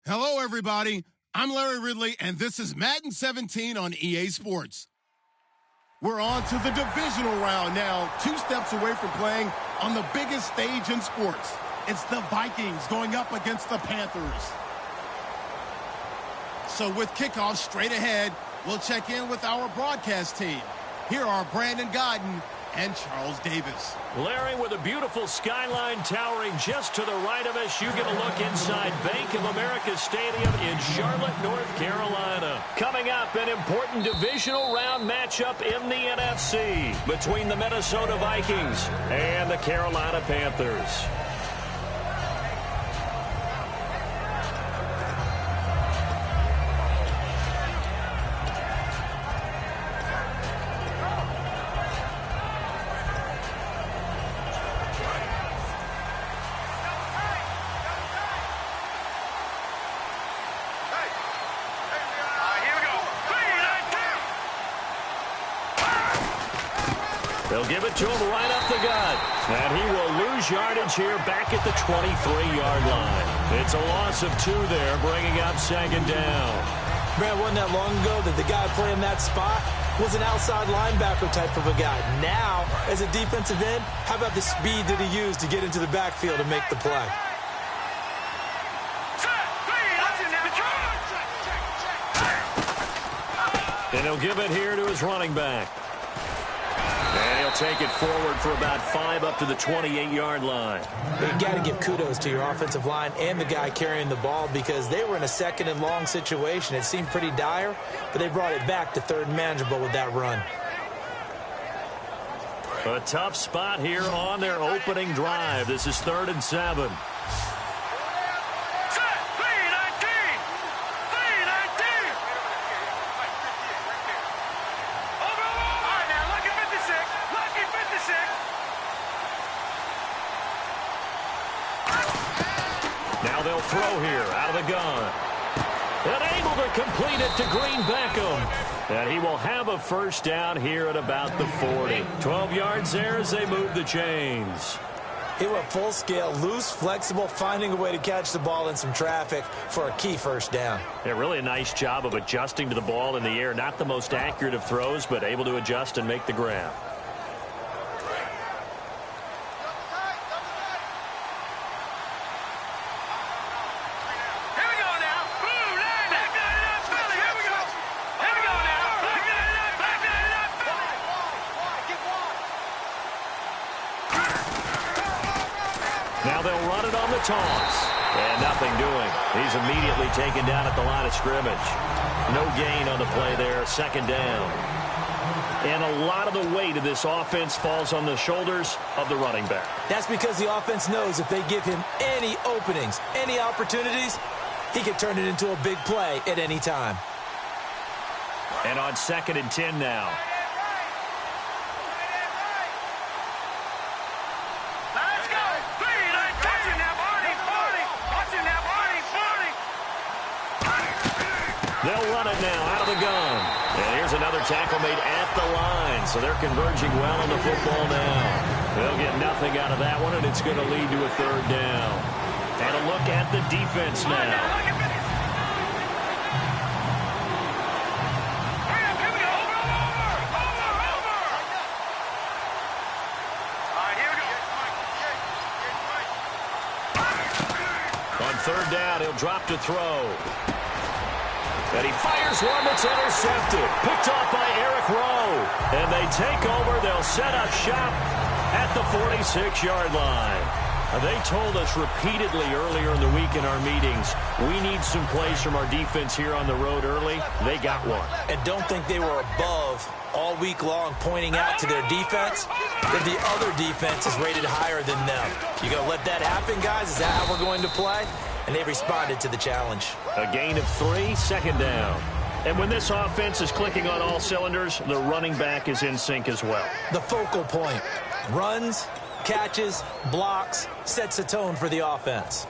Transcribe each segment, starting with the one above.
Hello, everybody. I'm Larry Ridley, and this is Madden 17 on EA Sports. We're on to the divisional round now, 2 steps away from playing on the biggest stage in sports. It's the Vikings going up against the Panthers. So with kickoff straight ahead, we'll check in with our broadcast team. Here are Brandon Godden and Charles Davis. Larry, with a beautiful skyline towering just to the right of us, you get a look inside Bank of America Stadium in Charlotte, North Carolina. Coming up, an important divisional round matchup in the NFC between the Minnesota Vikings and the Carolina Panthers. They'll give it to him right up the gut. And he will lose yardage here back at the 23-yard line. It's a loss of 2 there, bringing up second down. Brad, wasn't that long ago that the guy playing that spot was an outside linebacker type of a guy. Now, as a defensive end, how about the speed that he used to get into the backfield and make the play? And he'll give it here to his running back. And he'll take it forward for about 5 up to the 28-yard line. You got to give kudos to your offensive line and the guy carrying the ball because they were in a second and long situation. It seemed pretty dire, but they brought it back to third and manageable with that run. A tough spot here on their opening drive. This is 3rd and 7. Now they'll throw here out of the gun. And able to complete it to Green Beckham. And he will have a first down here at about the 40. 12 yards there as they move the chains. He went full scale, loose, flexible, finding a way to catch the ball in some traffic for a key first down. Yeah, really a nice job of adjusting to the ball in the air. Not the most accurate of throws, but able to adjust and make the grab. Now they'll run it on the toss. And nothing doing. He's immediately taken down at the line of scrimmage. No gain on the play there. Second down. And a lot of the weight of this offense falls on the shoulders of the running back. That's because the offense knows if they give him any openings, any opportunities, he can turn it into a big play at any time. And on 2nd and 10 now. They'll run it now out of the gun. And here's another tackle made at the line. So they're converging well on the football now. They'll get nothing out of that one, and it's going to lead to a 3rd down. And a look at the defense now. On 3rd down, he'll drop to throw. And he fires one that's intercepted. Picked off by Eric Rowe. And they take over. They'll set up shop at the 46-yard line. They told us repeatedly earlier in the week in our meetings, we need some plays from our defense here on the road early. They got one. And don't think they were above all week long pointing out to their defense that the other defense is rated higher than them. You going to let that happen, guys? Is that how we're going to play? And they responded to the challenge. A gain of 3, second down. And when this offense is clicking on all cylinders, the running back is in sync as well. The focal point. Runs, catches, blocks, sets a tone for the offense.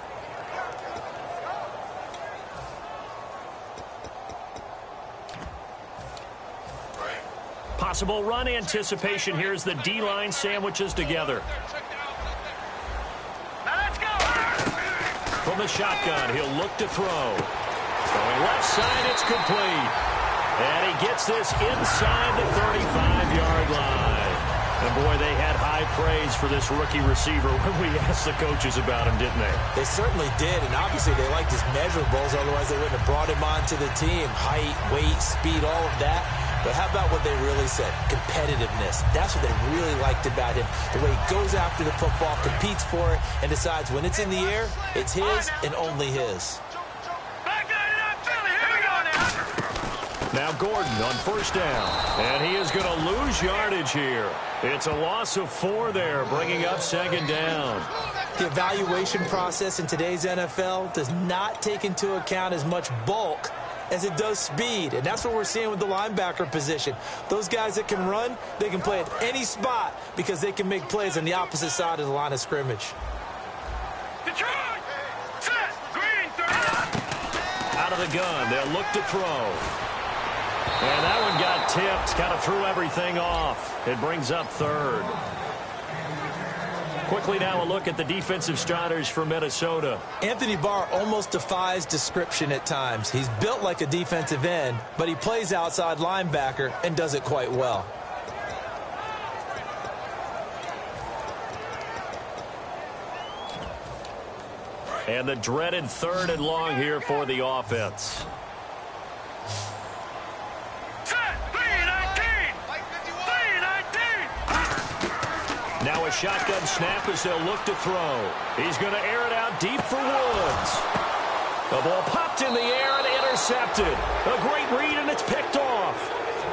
Possible run anticipation here as the D-line sandwiches together. From the shotgun. He'll look to throw. Going left side, it's complete. And he gets this inside the 35-yard line. And, boy, they had high praise for this rookie receiver when we asked the coaches about him, didn't they? They certainly did, and obviously they liked his measurables. Otherwise, they wouldn't have brought him onto the team. Height, weight, speed, all of that. But how about what they really said? Competitiveness. That's what they really liked about him. The way he goes after the football, competes for it, and decides when it's in the air, it's his and only his. Now Gordon on first down, and he is going to lose yardage here. It's a loss of 4 there, bringing up second down. The evaluation process in today's NFL does not take into account as much bulk as it does speed, and that's what we're seeing with the linebacker position. Those guys that can run, they can play at any spot because they can make plays on the opposite side of the line of scrimmage. Out of the gun, they'll look to throw. And that one got tipped, kind of threw everything off. It brings up third. Quickly now a look at the defensive starters for Minnesota. Anthony Barr almost defies description at times. He's built like a defensive end, but he plays outside linebacker and does it quite well. And the dreaded 3rd and long here for the offense. Now a shotgun snap as they'll look to throw. He's going to air it out deep for Woods. The ball popped in the air and intercepted. A great read, and it's picked off.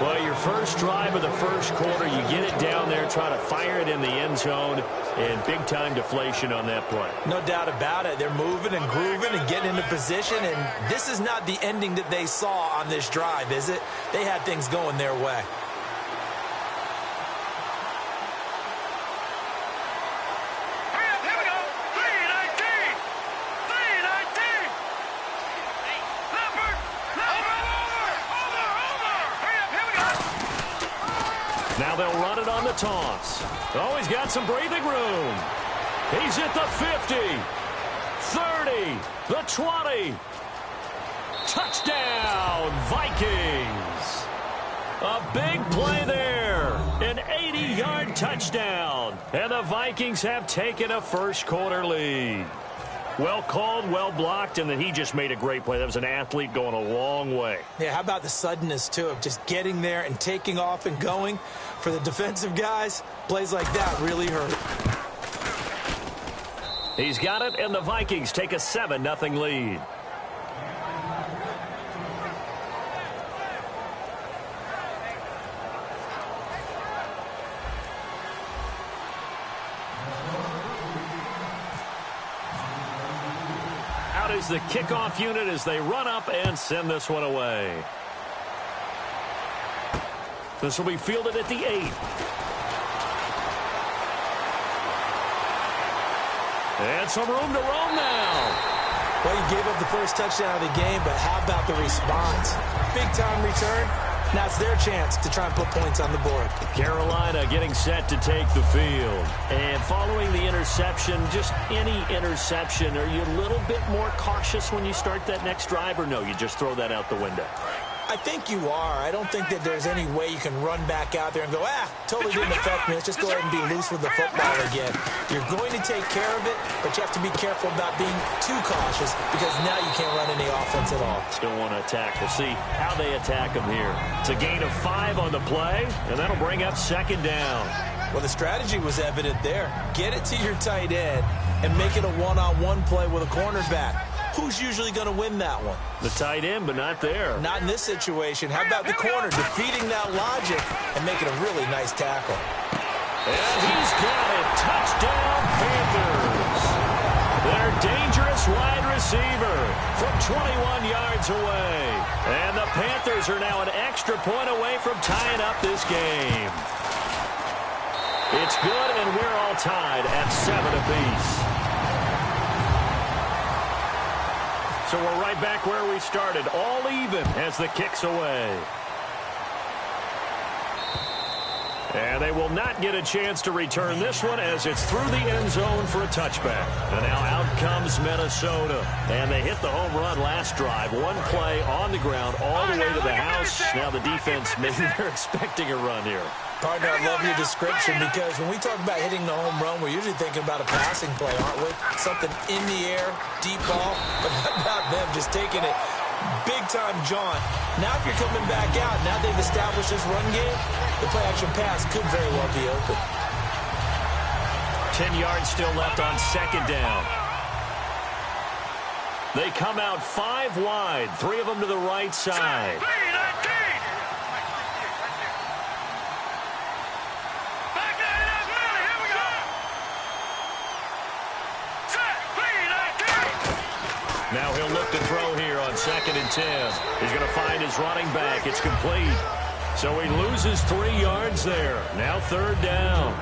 Well, your first drive of the first quarter, you get it down there, try to fire it in the end zone, and big-time deflation on that play. No doubt about it. They're moving and grooving and getting into position, and this is not the ending that they saw on this drive, is it? They had things going their way. Now they'll run it on the toss. Oh, he's got some breathing room. He's at the 50, 30, the 20. Touchdown, Vikings. A big play there. An 80-yard touchdown. And the Vikings have taken a first-quarter lead. Well called, well blocked, and then he just made a great play. That was an athlete going a long way. Yeah, how about the suddenness, too, of just getting there and taking off and going? For the defensive guys, plays like that really hurt. He's got it, and the Vikings take a 7-0 lead. Out is the kickoff unit as they run up and send this one away. This will be fielded at the 8. And some room to roam now. Well, you gave up the first touchdown of the game, but how about the response? Big-time return. Now it's their chance to try and put points on the board. Carolina getting set to take the field. And following the interception, just any interception, are you a little bit more cautious when you start that next drive, or no, you just throw that out the window? I think you are. I don't think that there's any way you can run back out there and go, totally didn't affect me. Let's just go ahead and be loose with the football again. You're going to take care of it, but you have to be careful about being too cautious because now you can't run any offense at all. Still want to attack. We'll see how they attack them here. It's a gain of 5 on the play, and that'll bring up second down. Well, the strategy was evident there. Get it to your tight end and make it a one-on-one play with a cornerback. Who's usually going to win that one? The tight end, but not there. Not in this situation. How about the corner defeating that logic and making a really nice tackle? And he's got it. Touchdown, Panthers. Their dangerous wide receiver from 21 yards away. And the Panthers are now an extra point away from tying up this game. It's good, and we're all tied at 7 apiece. So we're right back where we started, all even as the kick's away. And they will not get a chance to return this one as it's through the end zone for a touchback. And now out comes Minnesota. And they hit the home run last drive. One play on the ground all the way to the house. Now the defense, maybe they're expecting a run here. Partner, I love your description because when we talk about hitting the home run, we're usually thinking about a passing play, aren't we? Something in the air, deep ball. But how about them just taking it big-time jaunt? Now if you're coming back out, now they've established this run game, the play-action pass could very well be open. 10 yards still left on second down. They come out 5 wide, 3 of them to the right side. Now he'll look to throw here on 2nd and 10. He's going to find his running back. It's complete. So he loses 3 yards there. Now 3rd down.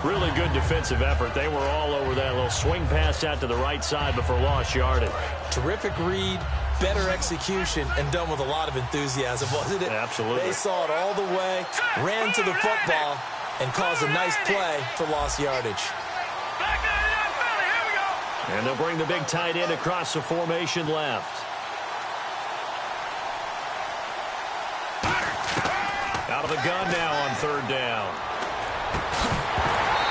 Really good defensive effort. They were all over that little swing pass out to the right side before lost yardage. Terrific read, better execution, and done with a lot of enthusiasm, wasn't it? Absolutely. They saw it all the way, ran to the football, and caused a nice play for lost yardage. And they'll bring the big tight end across the formation left. Out of the gun now on 3rd down.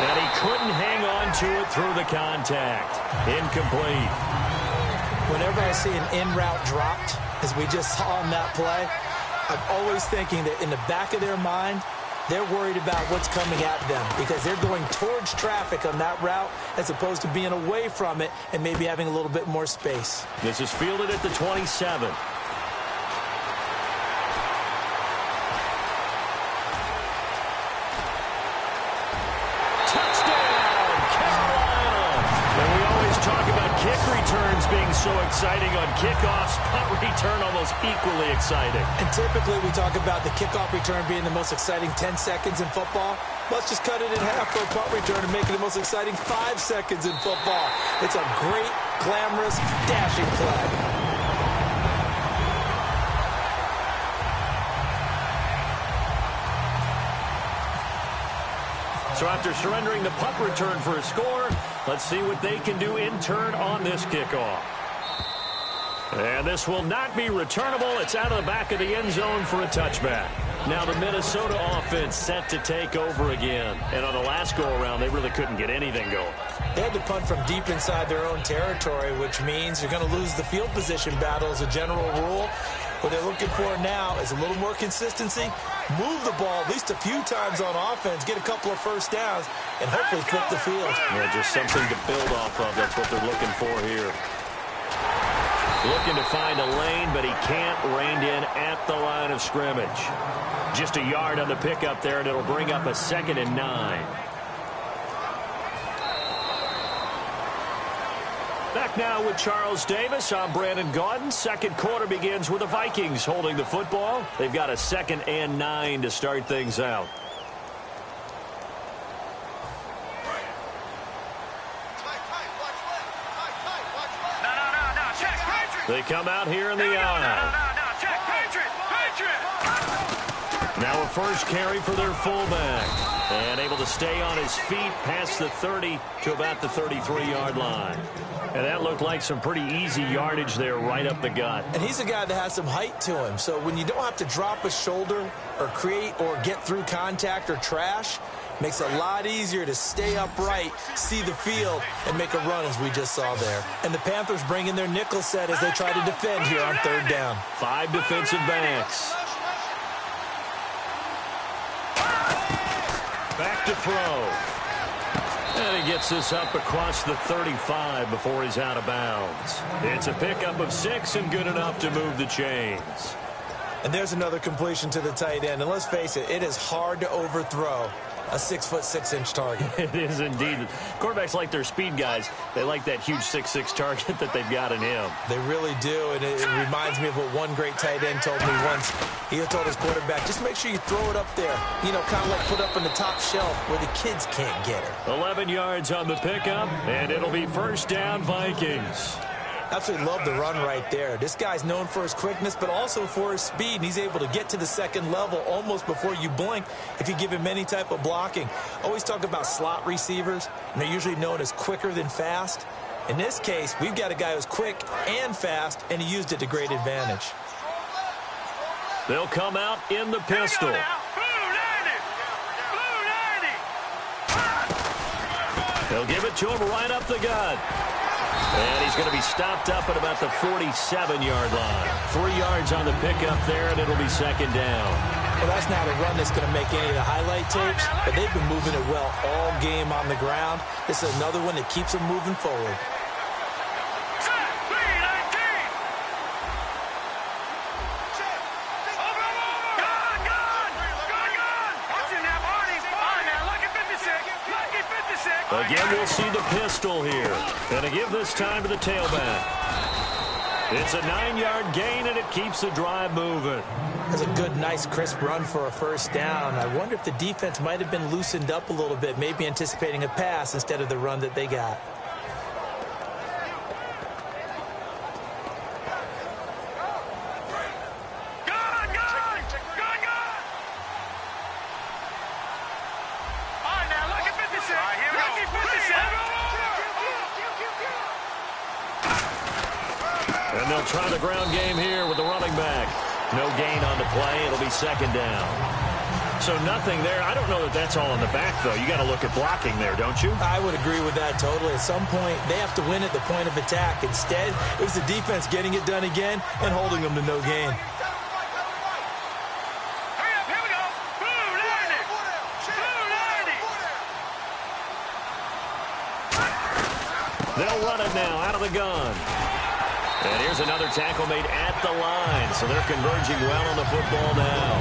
And he couldn't hang on to it through the contact. Incomplete. Whenever I see an in-route dropped, as we just saw on that play, I'm always thinking that in the back of their mind, they're worried about what's coming at them because they're going towards traffic on that route as opposed to being away from it and maybe having a little bit more space. This is fielded at the 27. Touchdown, Carolina! And we always talk about kick returns being so exciting on kickoffs. Punt return almost equally exciting. And typically we talk about the kickoff return being the most exciting 10 seconds in football. Let's just cut it in half for a punt return and make it the most exciting 5 seconds in football. It's a great, glamorous, dashing play. So after surrendering the punt return for a score, let's see what they can do in turn on this kickoff. And this will not be returnable. It's out of the back of the end zone for a touchback. Now the Minnesota offense set to take over again. And on the last go-around, they really couldn't get anything going. They had to punt from deep inside their own territory, which means you're going to lose the field position battle as a general rule. What they're looking for now is a little more consistency, move the ball at least a few times on offense, get a couple of first downs, and hopefully flip the field. Yeah, just something to build off of. That's what they're looking for here. Looking to find a lane, but he can't rein in at the line of scrimmage. Just a yard on the pickup there, and it'll bring up a 2nd and 9. Back now with Charles Davis. I'm Brandon Gaudin. Second quarter begins with the Vikings holding the football. They've got a 2nd and 9 to start things out. They come out here in the aisle. Now a first carry for their fullback. And able to stay on his feet past the 30 to about the 33-yard line. And that looked like some pretty easy yardage there right up the gut. And he's a guy that has some height to him. So when you don't have to drop a shoulder or create or get through contact or trash, makes it a lot easier to stay upright, see the field, and make a run as we just saw there. And the Panthers bring in their nickel set as they try to defend here on 3rd down. 5 defensive backs. Back to throw. And he gets this up across the 35 before he's out of bounds. It's a pickup of 6 and good enough to move the chains. And there's another completion to the tight end. And let's face it, it is hard to overthrow a 6'6" target. It is indeed. Quarterbacks like their speed guys. They like that huge 6'6" target that they've got in him. They really do, and it reminds me of what one great tight end told me once. He told his quarterback, just make sure you throw it up there. You know, kind of like put up on the top shelf where the kids can't get it. 11 yards on the pickup, and it'll be first down Vikings. Absolutely love the run right there. This guy's known for his quickness, but also for his speed, and he's able to get to the second level almost before you blink if you give him any type of blocking. Always talk about slot receivers, and they're usually known as quicker than fast. In this case, we've got a guy who's quick and fast, and he used it to great advantage. They'll come out in the pistol. They'll give it to him right up the gut. And he's going to be stopped up at about the 47-yard line. 3 yards on the pickup there, and it'll be second down. Well, that's not a run that's going to make any of the highlight tapes, but they've been moving it well all game on the ground. This is another one that keeps them moving forward. Again, we'll see the pistol here. And to give this time to the tailback. It's a 9-yard gain, and it keeps the drive moving. That's a good, nice, crisp run for a first down. I wonder if the defense might have been loosened up a little bit, maybe anticipating a pass instead of the run that they got. And they'll try the ground game here with the running back. No gain on the play. It'll be second down. So nothing there. I don't know that that's all in the back, though. You got to look at blocking there, don't you? I would agree with that totally. At some point, they have to win at the point of attack. Instead, it was the defense getting it done again and holding them to no gain. They'll run it now out of the gun. And here's another tackle made at the line. So they're converging well on the football now.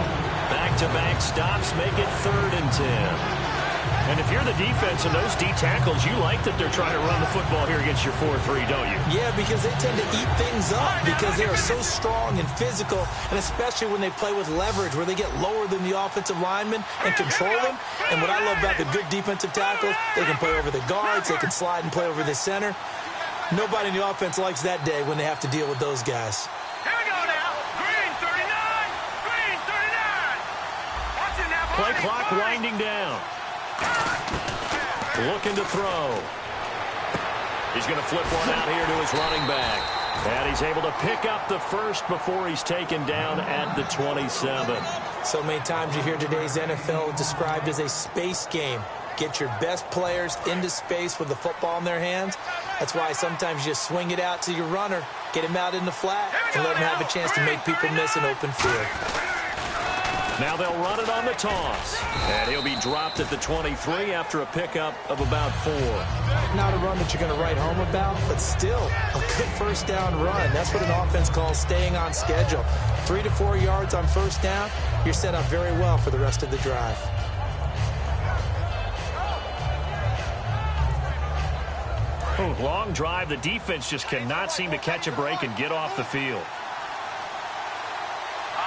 Back-to-back stops make it 3rd and 10. And if you're the defense and those D tackles, you like that they're trying to run the football here against your 4-3, don't you? Yeah, because they tend to eat things up because they are so strong and physical, and especially when they play with leverage where they get lower than the offensive linemen and control them. And what I love about the good defensive tackles, they can play over the guards, they can slide and play over the center. Nobody in the offense likes that day when they have to deal with those guys. Here we go now. Green 39. Green 39. Watching that. Play clock winding down. Looking to throw. He's going to flip one out here to his running back. And he's able to pick up the first before he's taken down at the 27. So many times you hear today's NFL described as a space game. Get your best players into space with the football in their hands. That's why sometimes you just swing it out to your runner, get him out in the flat, and let him have a chance to make people miss an open field. Now they'll run it on the toss. And he'll be dropped at the 23 after a pickup of about 4. Not a run that you're going to write home about, but still a good first down run. That's what an offense calls staying on schedule. 3 to 4 yards on first down, you're set up very well for the rest of the drive. Long drive. The defense just cannot seem to catch a break and get off the field.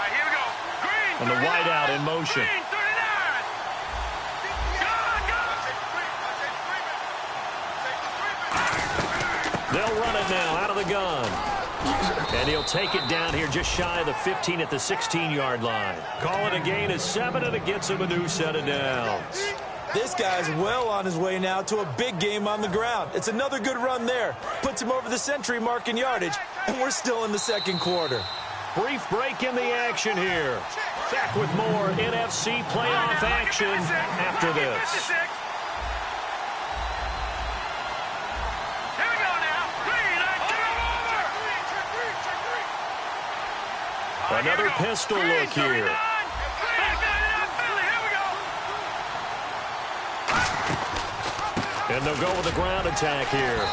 Here we go. Green And the wideout in motion. Green 39. They'll run it now out of the gun. And he'll take it down here just shy of the 15 at the 16-yard line. Call it a gain of 7, and it gets him a new set of downs. This guy's well on his way now to a big game on the ground. It's another good run there. Puts him over the century mark in yardage, and we're still in the second quarter. Brief break in the action here. Back with more NFC playoff action after this. Here we go now. Green, Another pistol look here. And they'll go with the ground attack here.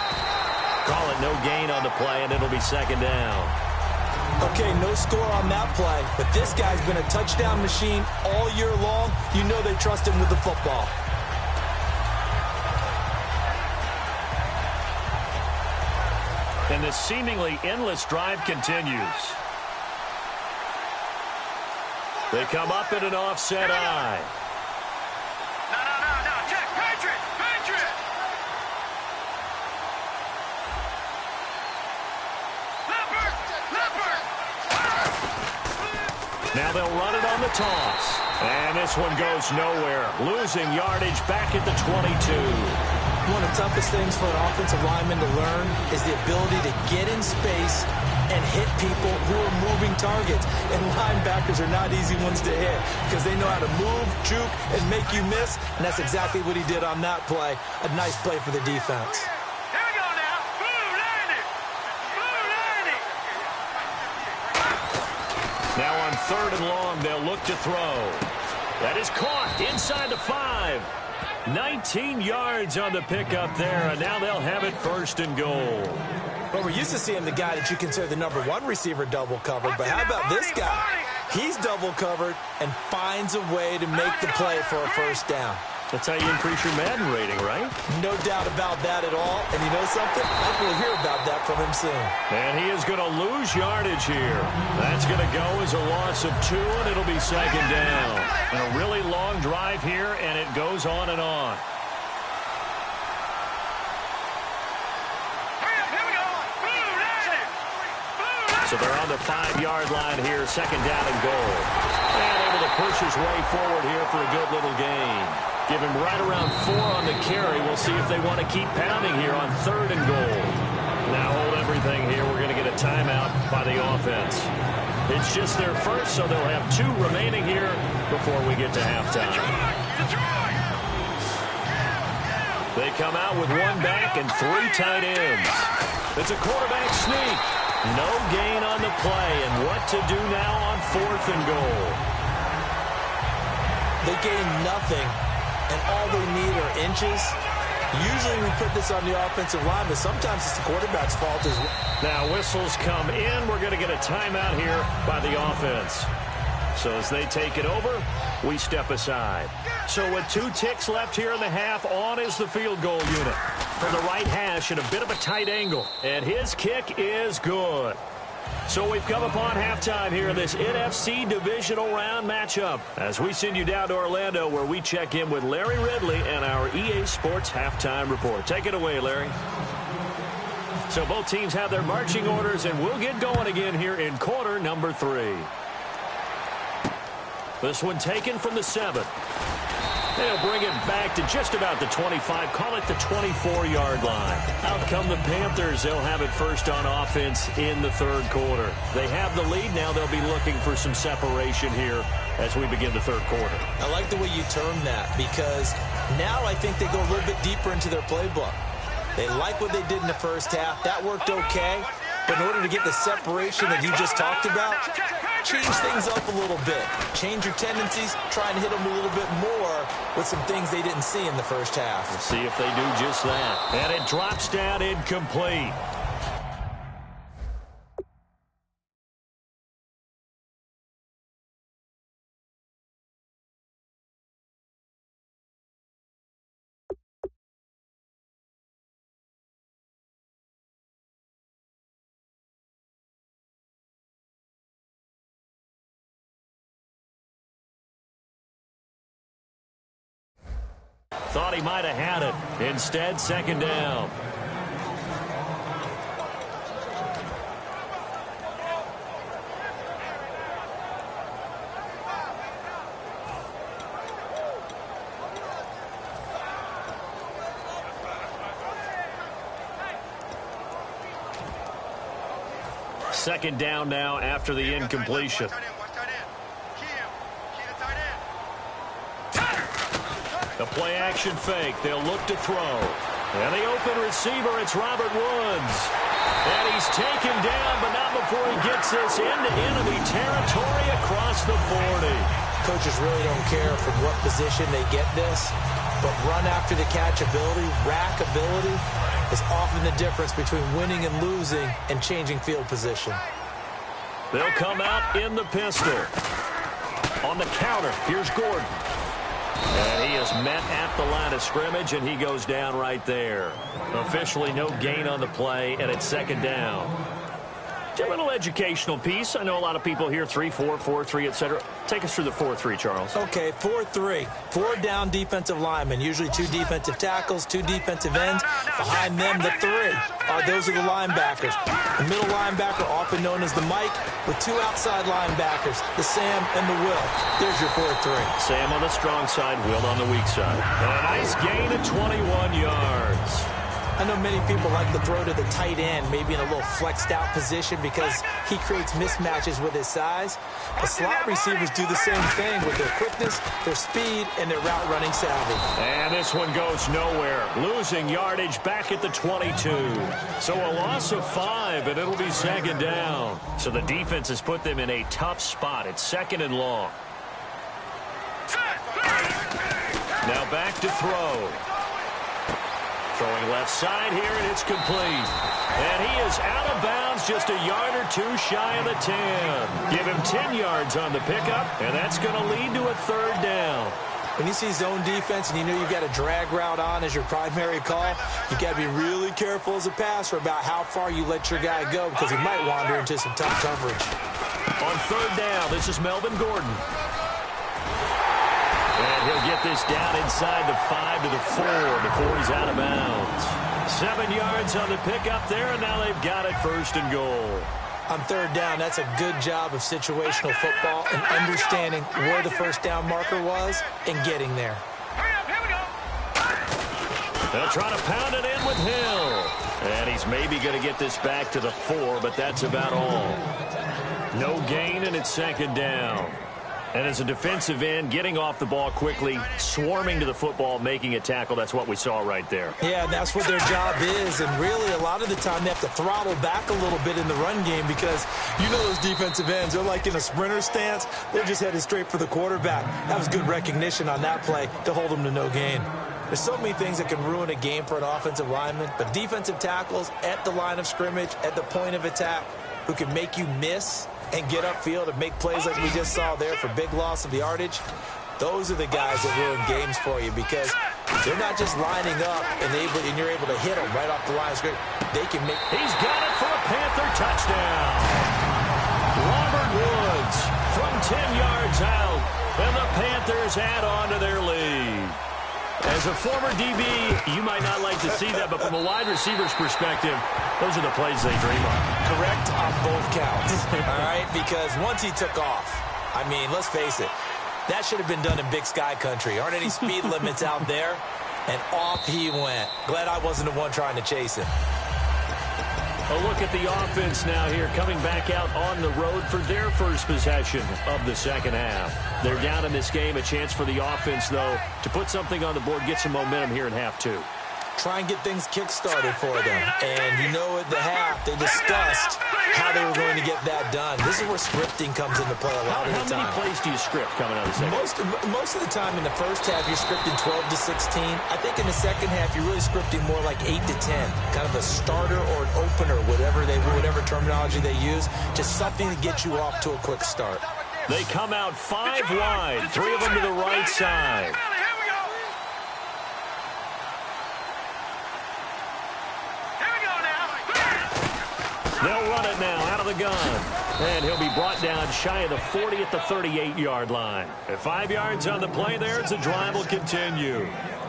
Call it no gain on the play, and it'll be second down. Okay, no score on that play, but this guy's been a touchdown machine all year long. You know they trust him with the football. And this seemingly endless drive continues. They come up in an offset eye. No. Check. Patriot. Now they'll run it on the toss. And this one goes nowhere. Losing yardage back at the 22. One of the toughest things for an offensive lineman to learn is the ability to get in space and hit people who are moving targets. And linebackers are not easy ones to hit because they know how to move, juke, and make you miss. And that's exactly what he did on that play. A nice play for the defense. Here we go now. Blue landing. Blue landing. Now on 3rd and long, they'll look to throw. That is caught inside the 5. 19 yards on the pickup there, and now they'll have it 1st and goal. But we're used to seeing the guy that you consider the number 1 receiver double covered. But how about this guy? He's double covered and finds a way to make the play for a 1st down. That's how you increase your Madden rating, right? No doubt about that at all. And you know something? I think we'll hear about that from him soon. And he is going to lose yardage here. That's going to go as a loss of 2, and it'll be 2nd down. And a really long drive here, and it goes on and on. So they're on the 5-yard line here, 2nd down and goal. And able to push his way forward here for a good little gain. Give him right around 4 on the carry. We'll see if they want to keep pounding here on 3rd and goal. Now hold everything here. We're going to get a timeout by the offense. It's just their first, so they'll have 2 remaining here before we get to halftime. They come out with 1 back and 3 tight ends. It's a quarterback sneak. No gain on the play, and what to do now on 4th and goal. They gain nothing, and all they need are inches. Usually we put this on the offensive line, but sometimes it's the quarterback's fault as well. Now whistles come in. We're going to get a timeout here by the offense. So as they take it over, we step aside. So with 2 ticks left here in the half, on is the field goal unit. From the right hash at a bit of a tight angle. And his kick is good. So we've come upon halftime here in this NFC divisional round matchup. As we send you down to Orlando, where we check in with Larry Ridley and our EA Sports halftime report. Take it away, Larry. So both teams have their marching orders, and we'll get going again here in quarter number 3. This one taken from the 7. They'll bring it back to just about the 25, call it the 24-yard line. Out come the Panthers. They'll have it first on offense in the 3rd quarter. They have the lead. Now they'll be looking for some separation here as we begin the 3rd quarter. I like the way you term that because now I think they go a little bit deeper into their playbook. They like what they did in the 1st half. That worked okay. But in order to get the separation that you just talked about, change things up a little bit. Change your tendencies. Try and hit them a little bit more with some things they didn't see in the 1st half. We'll see if they do just that. And it drops down incomplete. Thought he might have had it. Instead, 2nd down. Second down now after the incompletion. The play-action fake. They'll look to throw. And the open receiver, it's Robert Woods. And he's taken down, but not before he gets this into enemy territory across the 40. Coaches really don't care from what position they get this, but run after the catch ability, rack ability, is often the difference between winning and losing and changing field position. They'll come out in the pistol. On the counter, here's Gordon. And he is met at the line of scrimmage, and he goes down right there. Officially no gain on the play, and it's 2nd down. a little educational piece. I know a lot of people hear 3-4, 4-3, etc. Take us through the 4-3, Charles. Okay, 4-3. 4 down defensive linemen, usually 2 defensive tackles, 2 defensive ends. Behind them, the 3. Those are the linebackers. The middle linebacker, often known as the Mike, with 2 outside linebackers, the Sam and the Will. There's your 4-3. Sam on the strong side, Will on the weak side. And a nice gain of 21 yards. I know many people like to throw to the tight end, maybe in a little flexed out position because he creates mismatches with his size. The slot receivers do the same thing with their quickness, their speed, and their route running savvy. And this one goes nowhere. Losing yardage back at the 22. So a loss of 5, and it'll be second down. So the defense has put them in a tough spot. It's second and long. Now back to throw. Throwing left side here, and it's complete. And he is out of bounds, just a yard or 2 shy of the 10. Give him 10 yards on the pickup, and that's going to lead to a third down. When you see zone defense and you know you've got a drag route on as your primary call, you've got to be really careful as a passer about how far you let your guy go because he might wander into some tough coverage. On third down, this is Melvin Gordon. And he'll get this down inside the 5 to the 4 before he's out of bounds. 7 yards on the pickup there, and now they've got it first and goal. On third down, that's a good job of situational football and understanding where the first down marker was and getting there. They'll try to pound it in with Hill. And he's maybe going to get this back to the 4, but that's about all. No gain, and it's second down. And as a defensive end, getting off the ball quickly, swarming to the football, making a tackle, that's what we saw right there. Yeah, that's what their job is. And really, a lot of the time, they have to throttle back a little bit in the run game because you know those defensive ends, they're like in a sprinter stance. They're just headed straight for the quarterback. That was good recognition on that play to hold them to no gain. There's so many things that can ruin a game for an offensive lineman, but defensive tackles at the line of scrimmage, at the point of attack, who can make you miss and get upfield and make plays like we just saw there for big loss of yardage, those are the guys that ruin games for you because they're not just lining up and you're able to hit them right off the line of scrimmage. They can make... He's got it for a Panther touchdown. Robert Woods from 10 yards out, and the Panthers add on to their lead. As a former DB, you might not like to see that, but from a wide receiver's perspective, those are the plays they dream of. Correct on both counts, all right? Because once he took off, I mean, let's face it, that should have been done in Big Sky Country. Aren't any speed limits out there? And off he went. Glad I wasn't the one trying to chase him. A look at the offense now here, coming back out on the road for their first possession of the second half. They're down in this game. A chance for the offense, though, to put something on the board, get some momentum here in half 2. Try and get things kick-started for them. And you know at the half, they discussed how they were going to get that done. This is where scripting comes into play a lot of the time. How many plays do you script coming out of the second? Most of the time in the first half, you're scripting 12 to 16. I think in the second half, you're really scripting more like 8 to 10. Kind of a starter or an opener, whatever terminology they use. Just something to get you off to a quick start. They come out 5 wide, 3 of them to the right side. They'll run it now out of the gun. And he'll be brought down shy of the 40 at the 38-yard line. At 5 yards on the play there, as the drive will continue.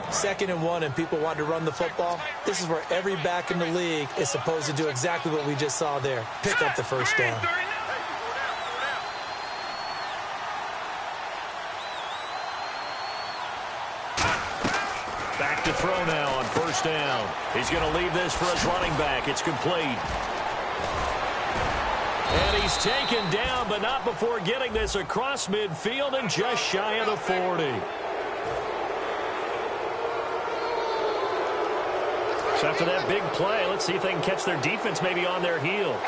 2nd and 1, and people want to run the football. This is where every back in the league is supposed to do exactly what we just saw there. Pick up the first down. Back to throw now on first down. He's going to leave this for his running back. It's complete. And he's taken down, but not before getting this across midfield and just shy of the 40. So after that big play, let's see if they can catch their defense maybe on their heels.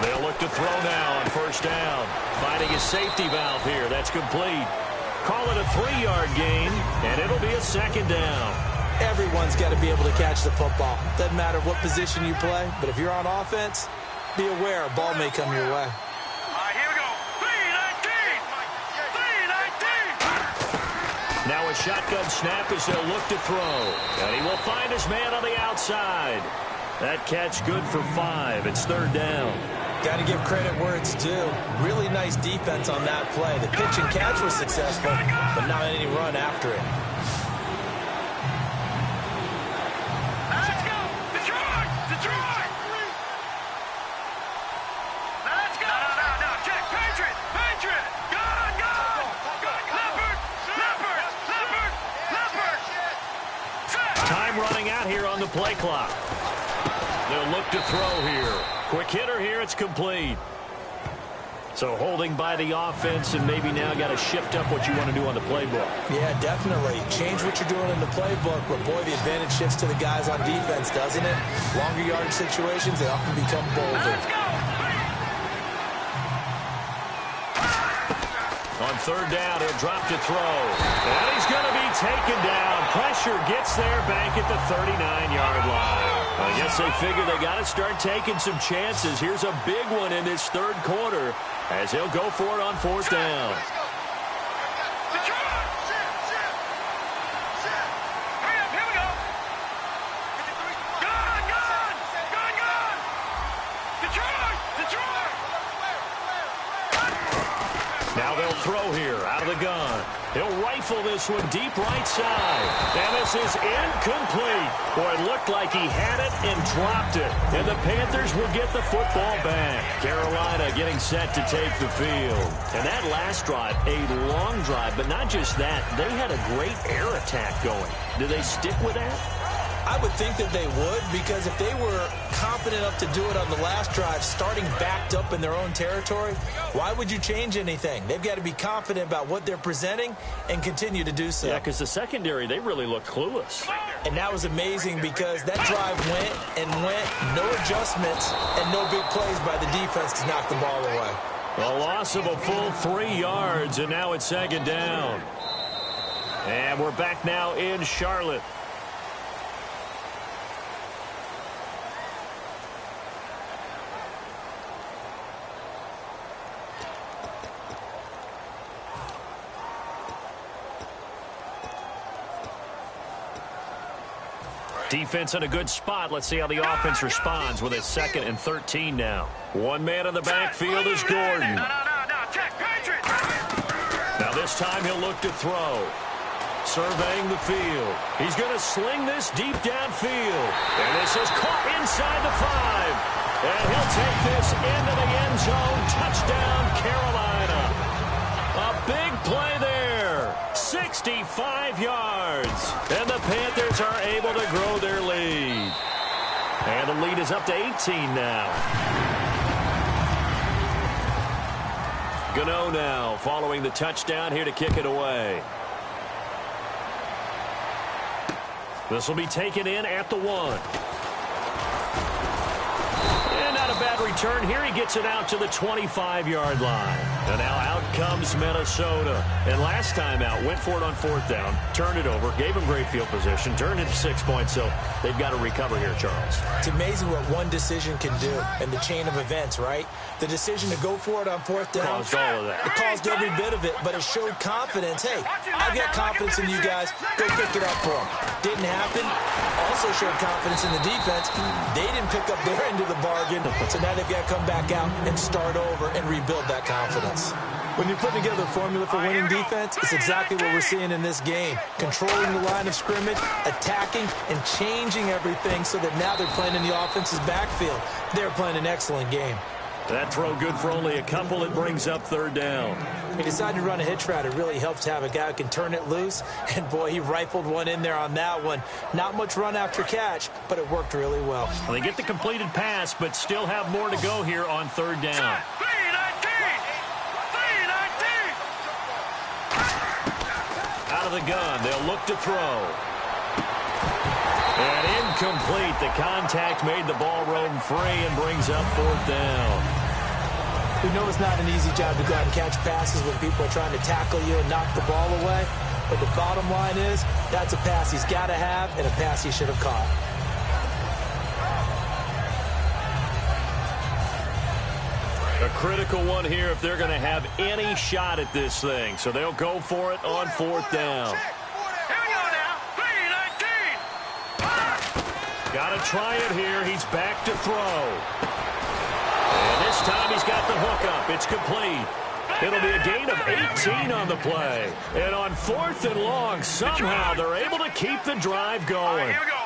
They'll look to throw now on first down. Finding his safety valve here. That's complete. Call it a 3-yard gain, and it'll be a second down. Everyone's got to be able to catch the football. Doesn't matter what position you play, but if you're on offense, be aware a ball may come your way. All right, here we go. 3-19. Now a shotgun snap as they'll look to throw. And he will find his man on the outside. That catch good for 5. It's third down. Got to give credit where it's due. Really nice defense on that play. The pitch and catch was successful, but not any run after it. Let's go! Detroit! Detroit! Let's go! No, check! Patriot! Patriot! Gone! Leopard! Time running out here on the play clock. They'll look to throw here. Quick hitter here, it's complete. So holding by the offense, and maybe now got to shift up what you want to do on the playbook. Yeah, definitely. Change what you're doing in the playbook, but boy, the advantage shifts to the guys on defense, doesn't it? Longer yardage situations, they often become bolder. Let's go! On third down, he'll drop to throw. And he's going to be taken down. Pressure gets there back at the 39-yard line. I guess they figure they got to start taking some chances. Here's a big one in this third quarter as he'll go for it on fourth down. Now they'll throw here out of the gun. He'll rifle this one deep right side. And this is incomplete. Boy, it looked like he had it and dropped it. And the Panthers will get the football back. Carolina getting set to take the field. And that last drive, a long drive, but not just that. They had a great air attack going. Do they stick with that? I would think that they would, because if they were confident enough to do it on the last drive, starting backed up in their own territory, why would you change anything? They've got to be confident about what they're presenting and continue to do so. Yeah, because the secondary, they really looked clueless. And that was amazing because that drive went and went, no adjustments and no big plays by the defense to knock the ball away. A loss of a full 3 yards, and now it's second down. And we're back now in Charlotte. Defense in a good spot. Let's see how the offense responds with a 2nd and 13 now. One man in the backfield is Gordon. Now this time he'll look to throw. Surveying the field. He's going to sling this deep downfield. And this is caught inside the 5. And he'll take this into the end zone. Touchdown, Carolina. A big play there. 65 yards. And the Panthers are able to grow their lead. And the lead is up to 18 now. Gano now following the touchdown here to kick it away. This will be taken in at the 1. And not a bad return here. He gets it out to the 25-yard line. And now out comes Minnesota. And last time out, went for it on fourth down, turned it over, gave him great field position, turned it to 6 points, so they've got to recover here, Charles. It's amazing what one decision can do in the chain of events, right? The decision to go for it on fourth down. Caused all of that. It caused every bit of it, but it showed confidence. Hey, I've got confidence in you guys. Go pick it up for them. Didn't happen. Also showed confidence in the defense. They didn't pick up their end of the bargain, so now they've got to come back out and start over and rebuild that confidence. When you're putting together a formula for winning defense, it's exactly what we're seeing in this game. Controlling the line of scrimmage, attacking, and changing everything so that now they're playing in the offense's backfield. They're playing an excellent game. That throw good for only a couple. It brings up third down. He decided to run a hitch route. It really helps to have a guy who can turn it loose. And, boy, he rifled one in there on that one. Not much run after catch, but it worked really well. They get the completed pass, but still have more to go here on third down. Out of the gun, they'll look to throw. And incomplete. The contact made the ball roam free and brings up fourth down. We know it's not an easy job to go out and catch passes when people are trying to tackle you and knock the ball away. But the bottom line is, that's a pass he's got to have and a pass he should have caught. A critical one here if they're going to have any shot at this thing. So they'll go for it on 4th down. Got to try it here. He's back to throw. And this time he's got the hook up. It's complete. It'll be a gain of 18 on the play. And on 4th and long, somehow they're able to keep the drive going. Here we go.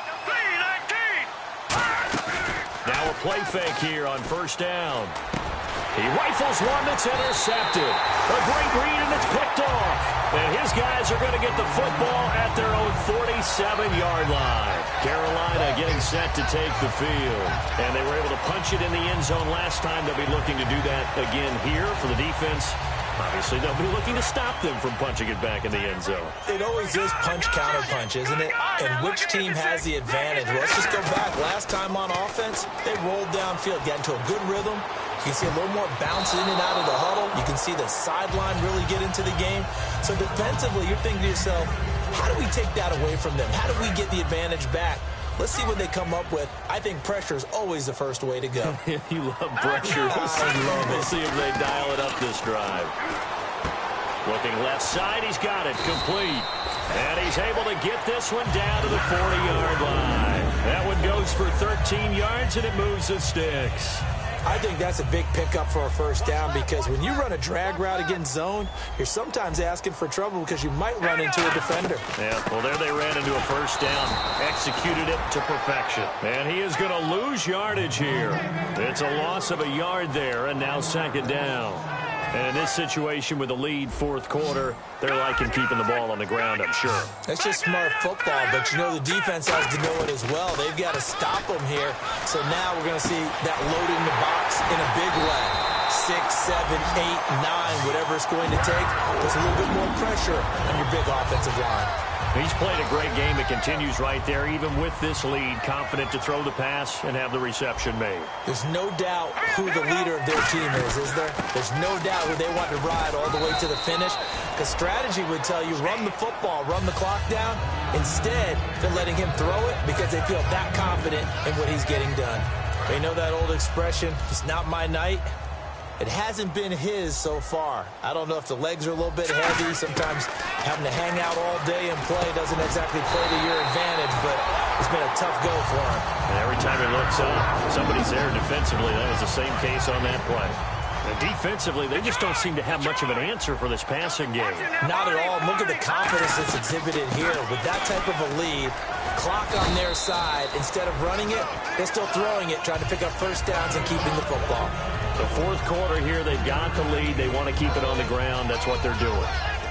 3-19. Now a play fake here on 1st down. He rifles one that's intercepted. A great read, and it's picked off. And his guys are going to get the football at their own 47-yard line. Carolina getting set to take the field. And they were able to punch it in the end zone last time. They'll be looking to do that again here for the defense. Obviously, they'll be looking to stop them from punching it back in the end zone. It always is punch-counter-punch, isn't it? And which team has the advantage? Well, let's just go back. Last time on offense, they rolled downfield, got into a good rhythm. You can see a little more bounce in and out of the huddle. You can see the sideline really get into the game. So defensively, you're thinking to yourself, how do we take that away from them? How do we get the advantage back? Let's see what they come up with. I think pressure is always the first way to go. You love pressure. We'll see if they dial it up this drive. Looking left side, he's got it complete. And he's able to get this one down to the 40-yard line. That one goes for 13 yards, and it moves the sticks. I think that's a big pickup for a 1st down because when you run a drag route against zone, you're sometimes asking for trouble because you might run into a defender. Yeah, well, there they ran into a 1st down, executed it to perfection. And he is going to lose yardage here. It's a loss of a yard there, and now 2nd down. And in this situation with the lead 4th quarter, they're liking keeping the ball on the ground, I'm sure. It's just smart football, but you know the defense has to know it as well. They've got to stop them here. So now we're going to see that load in the box in a big way. 6, 7, 8, 9, whatever it's going to take. Puts a little bit more pressure on your big offensive line. He's played a great game. It continues right there, even with this lead, confident to throw the pass and have the reception made. There's no doubt who the leader of their team is there? There's no doubt who they want to ride all the way to the finish. Because strategy would tell you, run the football, run the clock down. Instead, they're letting him throw it because they feel that confident in what he's getting done. You know that old expression, it's not my night? It hasn't been his so far. I don't know if the legs are a little bit heavy. Sometimes having to hang out all day and play doesn't exactly play to your advantage, but it's been a tough go for him. And every time he looks up, somebody's there defensively. That was the same case on that play. And defensively, they just don't seem to have much of an answer for this passing game. Not at all. Look at the confidence that's exhibited here. With that type of a lead, clock on their side, instead of running it, they're still throwing it, trying to pick up 1st downs and keeping the football. The 4th quarter here, they've got the lead. They want to keep it on the ground. That's what they're doing.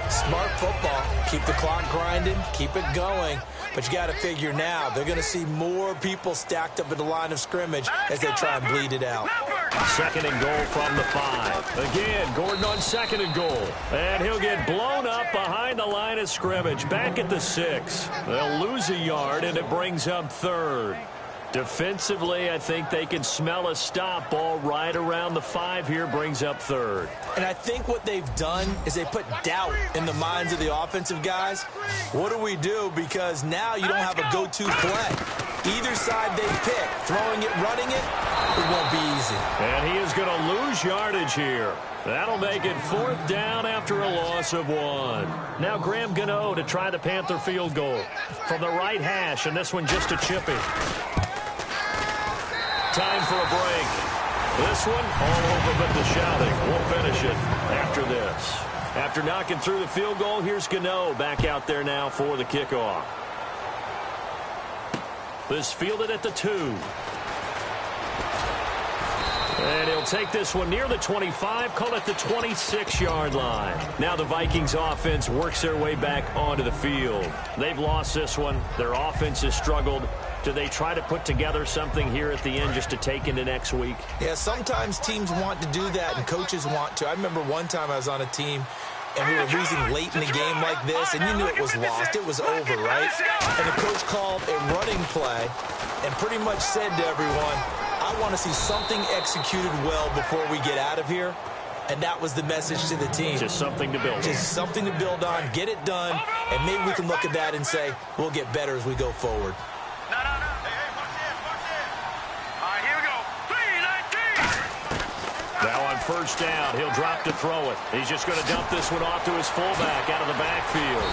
Smart football. Keep the clock grinding. Keep it going. But you got to figure now, they're going to see more people stacked up at the line of scrimmage as they try and bleed it out. 2nd and goal from the 5. Again, Gordon on 2nd and goal. And he'll get blown up behind the line of scrimmage. Back at the 6. They'll lose a yard, and it brings up 3rd. Defensively, I think they can smell a stop ball right around the 5 here, brings up 3rd. And I think what they've done is they put doubt in the minds of the offensive guys. What do we do? Because now you don't have a go-to play. Either side they pick, throwing it, running it, it won't be easy. And he is going to lose yardage here. That'll make it 4th down after a loss of 1. Now Graham Gano to try the Panther field goal from the right hash, and this one just a chippy. Time for a break. This one, all over but the shouting. We'll finish it after this. After knocking through the field goal, here's Gano back out there now for the kickoff. This fielded at the 2. And he'll take this one near the 25, call it the 26-yard line. Now the Vikings offense works their way back onto the field. They've lost this one. Their offense has struggled. Do they try to put together something here at the end just to take into next week? Yeah, sometimes teams want to do that and coaches want to. I remember one time I was on a team and we were losing late in the game like this, and you knew it was lost. It was over, right? And the coach called a running play and pretty much said to everyone, I want to see something executed well before we get out of here. And that was the message to the team. Just something to build on. Just something to build on, get it done, and maybe we can look at that and say, we'll get better as we go forward. No. Hey, watch this. All right, here we go. 3-19. Now on first down. He'll drop to throw it. He's just going to dump this one off to his fullback out of the backfield.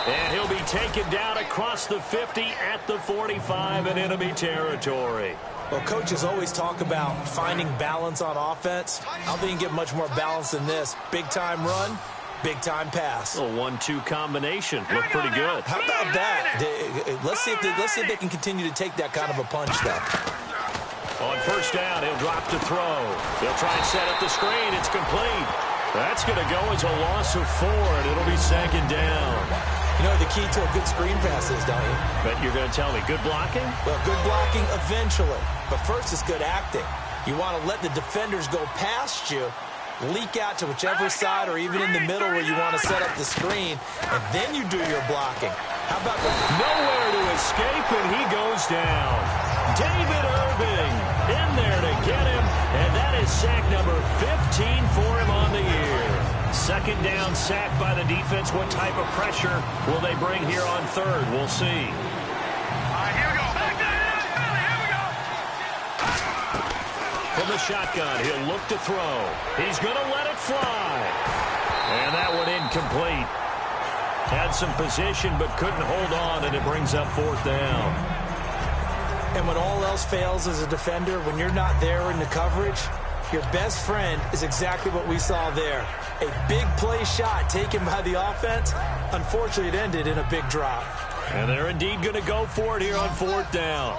And he'll be taken down across the 50 at the 45 in enemy territory. Well, coaches always talk about finding balance on offense. I don't think you can get much more balance than this. Big-time run, big-time pass. A 1-2 combination. Looked pretty good. How about that? Let's see if they can continue to take that kind of a punch, though. On first down, he'll drop to throw. He'll try and set up the screen. It's complete. That's going to go as a loss of 4, and it'll be second down. You know the key to a good screen pass is, don't you? But you're going to tell me, good blocking? Well, good blocking eventually. But first it's good acting. You want to let the defenders go past you, leak out to whichever side or even in the middle where you want to set up the screen, and then you do your blocking. How about that? Nowhere to escape, and he goes down. David Irving in there to get him, and that is sack number 15 for him on the year. Second down sack by the defense. What type of pressure will they bring here on third? We'll see. All right, here we go. Back there, Philly, here we go. From the shotgun, he'll look to throw. He's going to let it fly. And that one incomplete. Had some position but couldn't hold on, and it brings up fourth down. And when all else fails as a defender, when you're not there in the coverage, your best friend is exactly what we saw there. A big play shot taken by the offense. Unfortunately, it ended in a big drop. And they're indeed going to go for it here on fourth down.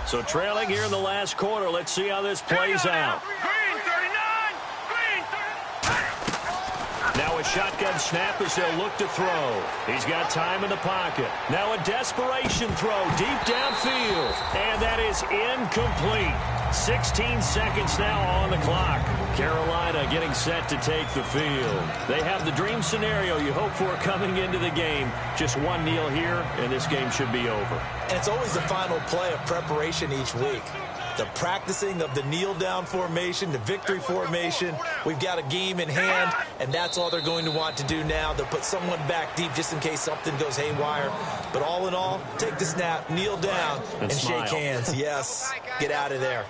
So trailing here in the last quarter, let's see how this plays out. Green 39, green 39. Now a shotgun snap as they'll look to throw. He's got time in the pocket. Now a desperation throw deep downfield. And that is incomplete. 16 seconds now on the clock. Carolina getting set to take the field. They have the dream scenario you hope for coming into the game. Just one kneel here, and this game should be over. And it's always the final play of preparation each week. The practicing of the kneel-down formation, the victory formation. We've got a game in hand, and that's all they're going to want to do now. They'll put someone back deep just in case something goes haywire. But all in all, take the snap, kneel down, and smile. shake hands. Yes, get out of there.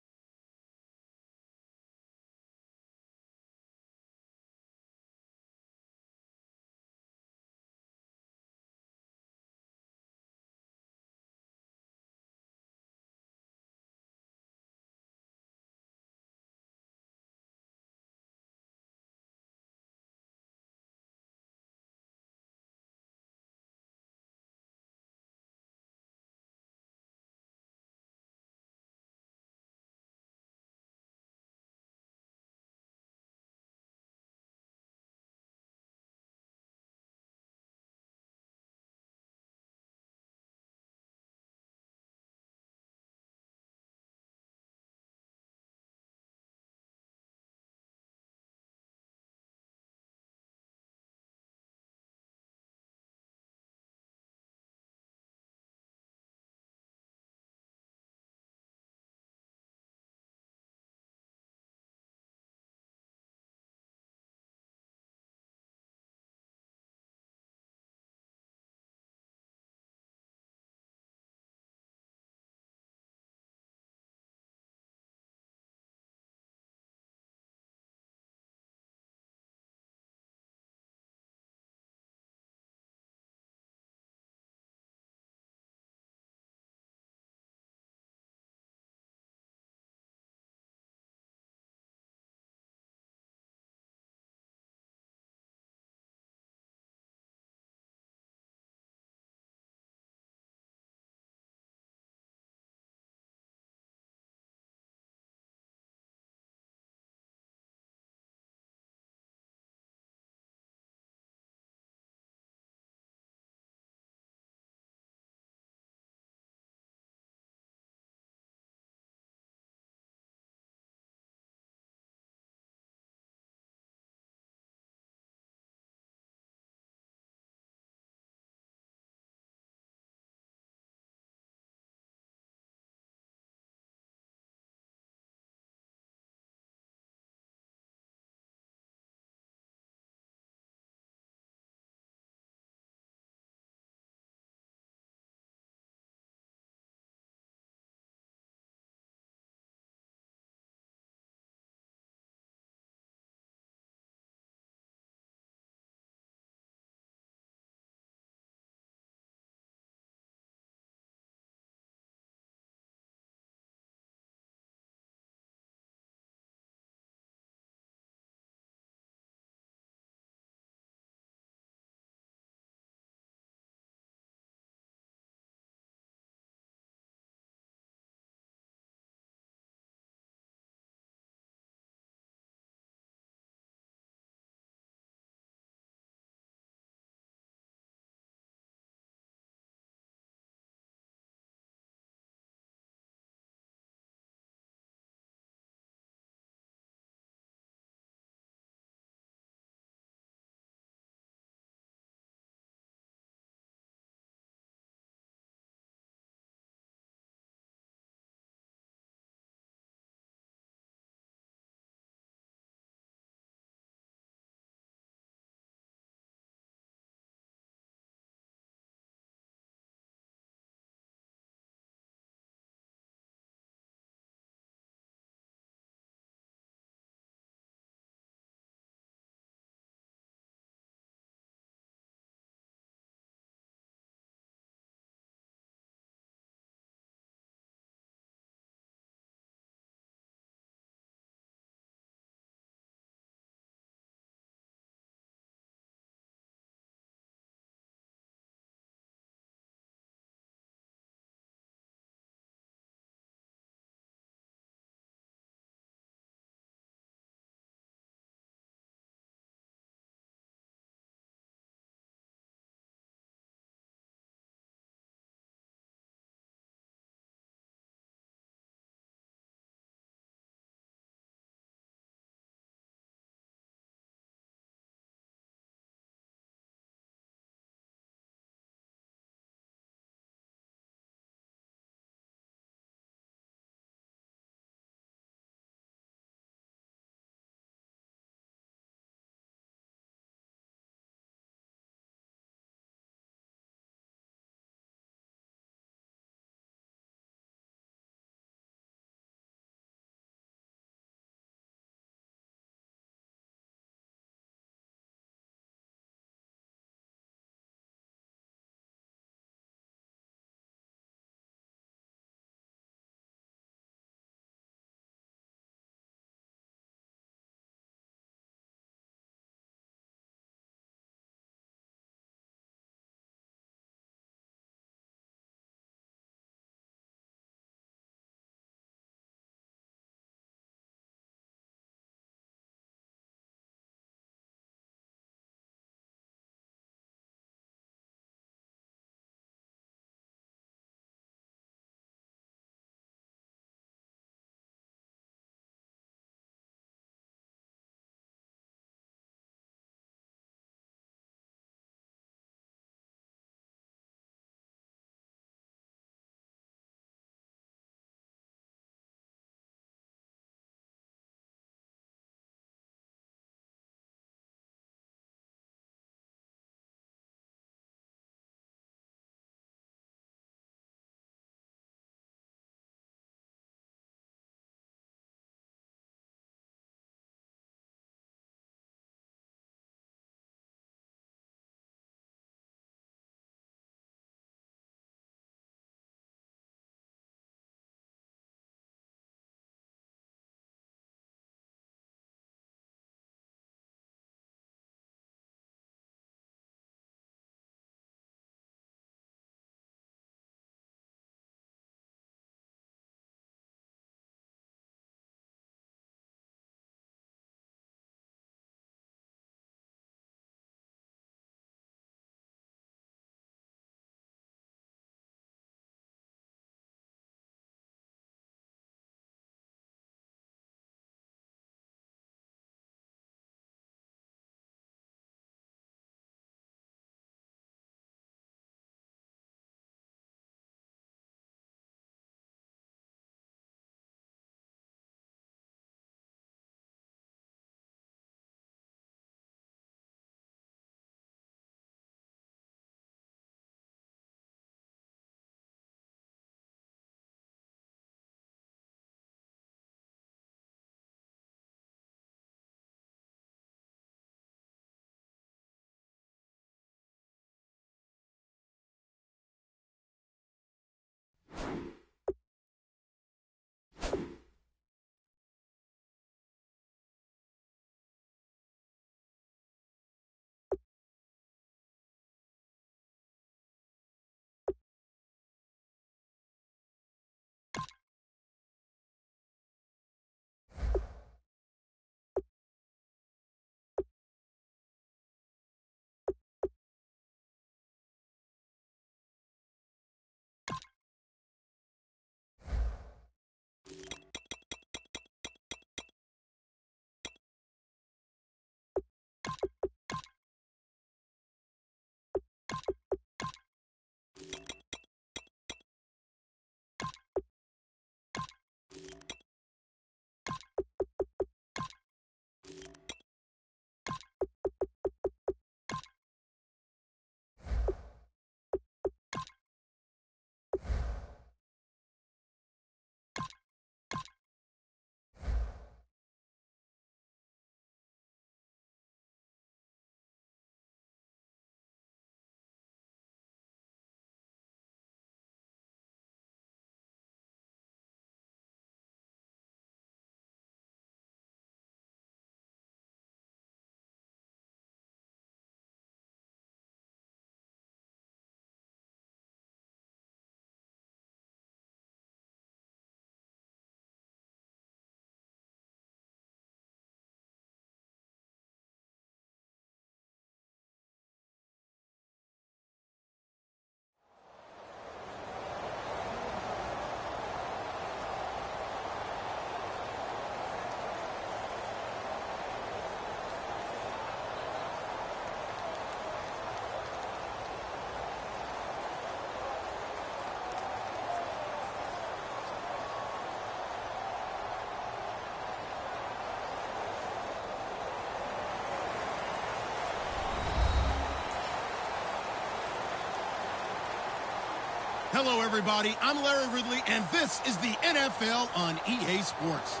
Hello, everybody. I'm Larry Ridley, and this is the NFL on EA Sports.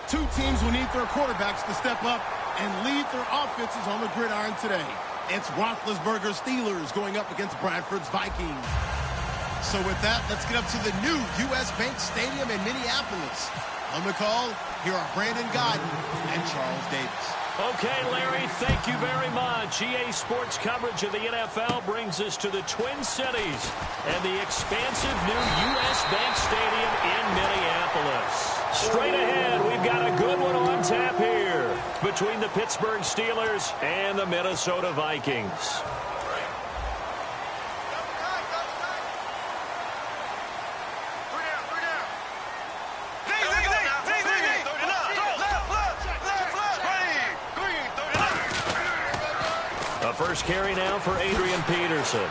Two teams will need their quarterbacks to step up and lead their offenses on the gridiron today. It's Roethlisberger's Steelers going up against Bradford's Vikings. So with that, let's get up to the new U.S. Bank Stadium in Minneapolis. On the call, here are Brandon Godden and Charles Davis. Okay, Larry, thank you very much. EA Sports coverage of the NFL brings us to the Twin Cities and the expansive new U.S. Bank Stadium in Minneapolis. Straight ahead, we've got a good one on tap here between the Pittsburgh Steelers and the Minnesota Vikings. First carry now for Adrian Peterson.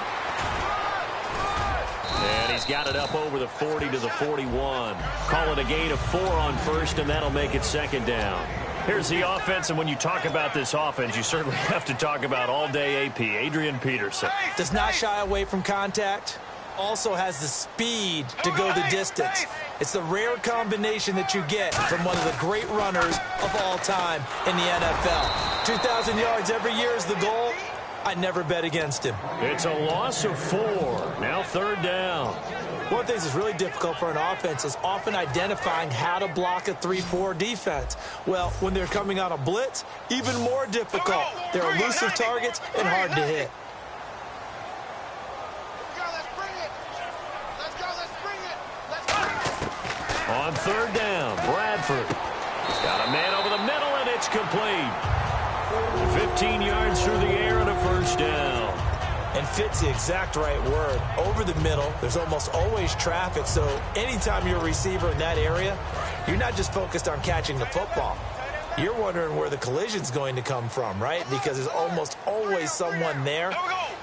And he's got it up over the 40 to the 41. Call it a gain of 4 on first, and that'll make it second down. Here's the offense, and when you talk about this offense, you certainly have to talk about all-day AP, Adrian Peterson. Does not shy away from contact. Also has the speed to go the distance. It's the rare combination that you get from one of the great runners of all time in the NFL. 2,000 yards every year is the goal. I never bet against him. It's a loss of 4. Now third down. One of the things that's really difficult for an offense is often identifying how to block a 3-4 defense. Well, when they're coming on a blitz, even more difficult. They're elusive targets and hard to hit. On third down, Bradford. He's got a man over the middle, and it's complete. 15 yards through the air and a first down. And fits the exact right word. Over the middle, there's almost always traffic, so anytime you're a receiver in that area, you're not just focused on catching the football. You're wondering where the collision's going to come from, right? Because there's almost always someone there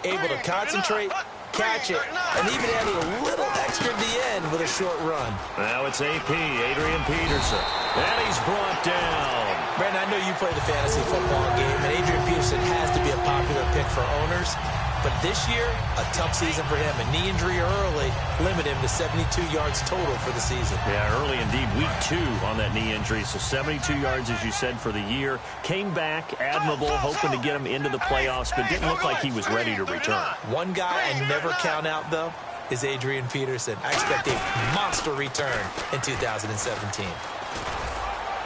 able to concentrate, catch it, and even add a little extra at the end with a short run. Now it's AP, Adrian Peterson. And he's brought down. Brandon, I know you play the fantasy football game, and Adrian Peterson has to be a popular pick for owners. But this year, a tough season for him. A knee injury early limited him to 72 yards total for the season. Yeah, early indeed. Week 2 on that knee injury. So 72 yards, as you said, for the year. Came back, admirable, hoping to get him into the playoffs, but didn't look like he was ready to return. One guy I never count out, though, is Adrian Peterson. I expect a monster return in 2017.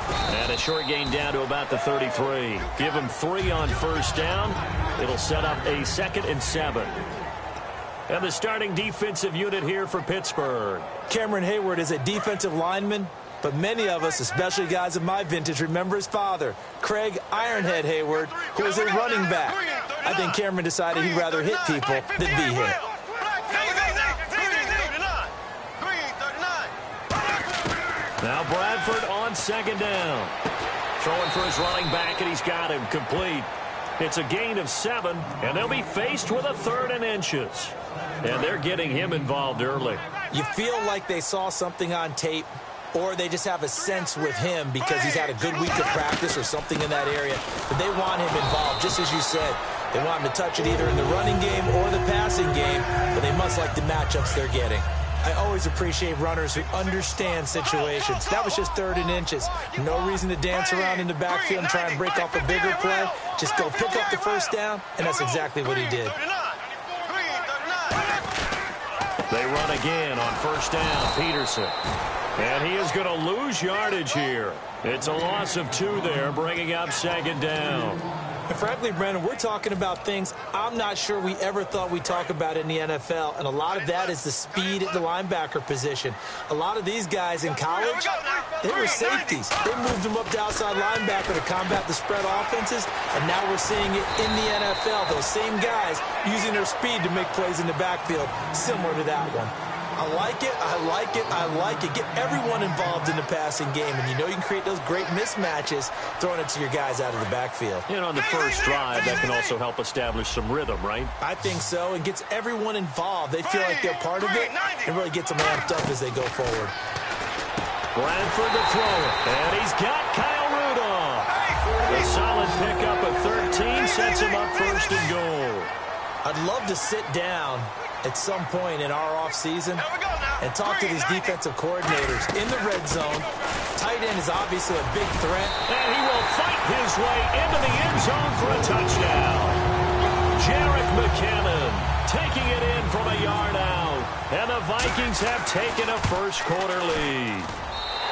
And a short gain down to about the 33. Give him 3 on first down. It'll set up a 2nd and 7. And the starting defensive unit here for Pittsburgh. Cameron Hayward is a defensive lineman, but many of us, especially guys of my vintage, remember his father, Craig Ironhead Hayward, who was a running back. I think Cameron decided he'd rather hit people than be hit. Now Bradford on second down. throwing for his running back, and he's got him complete. It's a gain of 7, and they'll be faced with a 3rd and inches. And they're getting him involved early. You feel like they saw something on tape, or they just have a sense with him because he's had a good week of practice or something in that area, that they want him involved, just as you said. They want him to touch it either in the running game or the passing game, but they must like the matchups they're getting. I always appreciate runners who understand situations. That was just 3rd and inches. No reason to dance around in the backfield and try and break off a bigger play. Just go pick up the first down, and that's exactly what he did. They run again on 1st down, Peterson. And he is going to lose yardage here. It's a loss of 2 there, bringing up 2nd down. And frankly, Brandon, we're talking about things I'm not sure we ever thought we'd talk about in the NFL, and a lot of that is the speed at the linebacker position. A lot of these guys in college, they were safeties. They moved them up to outside linebacker to combat the spread offenses, and now we're seeing it in the NFL. Those same guys using their speed to make plays in the backfield, similar to that one. I like it, I like it, I like it. Get everyone involved in the passing game, and you know you can create those great mismatches throwing it to your guys out of the backfield. And on the first drive, that can also help establish some rhythm, right? I think so, and gets everyone involved. They feel like they're part of it, and really gets them amped up as they go forward. Bradford to throw it, and he's got Kyle Rudolph. A solid pickup of 13 sets him up 1st and goal. I'd love to sit down at some point in our offseason and talk to these defensive coordinators in the red zone. Tight end is obviously a big threat. And he will fight his way into the end zone for a touchdown. Jerick McKinnon taking it in from a yard out. And the Vikings have taken a first-quarter lead.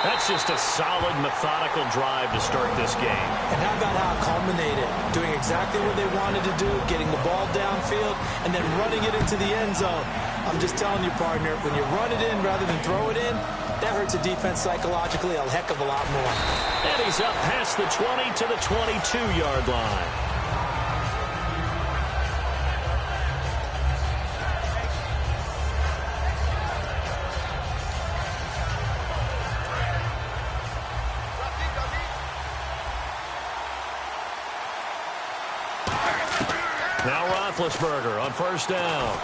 That's just a solid, methodical drive to start this game. And how about how it culminated? Doing exactly what they wanted to do, getting the ball downfield, and then running it into the end zone. I'm just telling you, partner, when you run it in rather than throw it in, that hurts a defense psychologically a heck of a lot more. And he's up past the 20 to the 22-yard line. Now Roethlisberger on 1st down.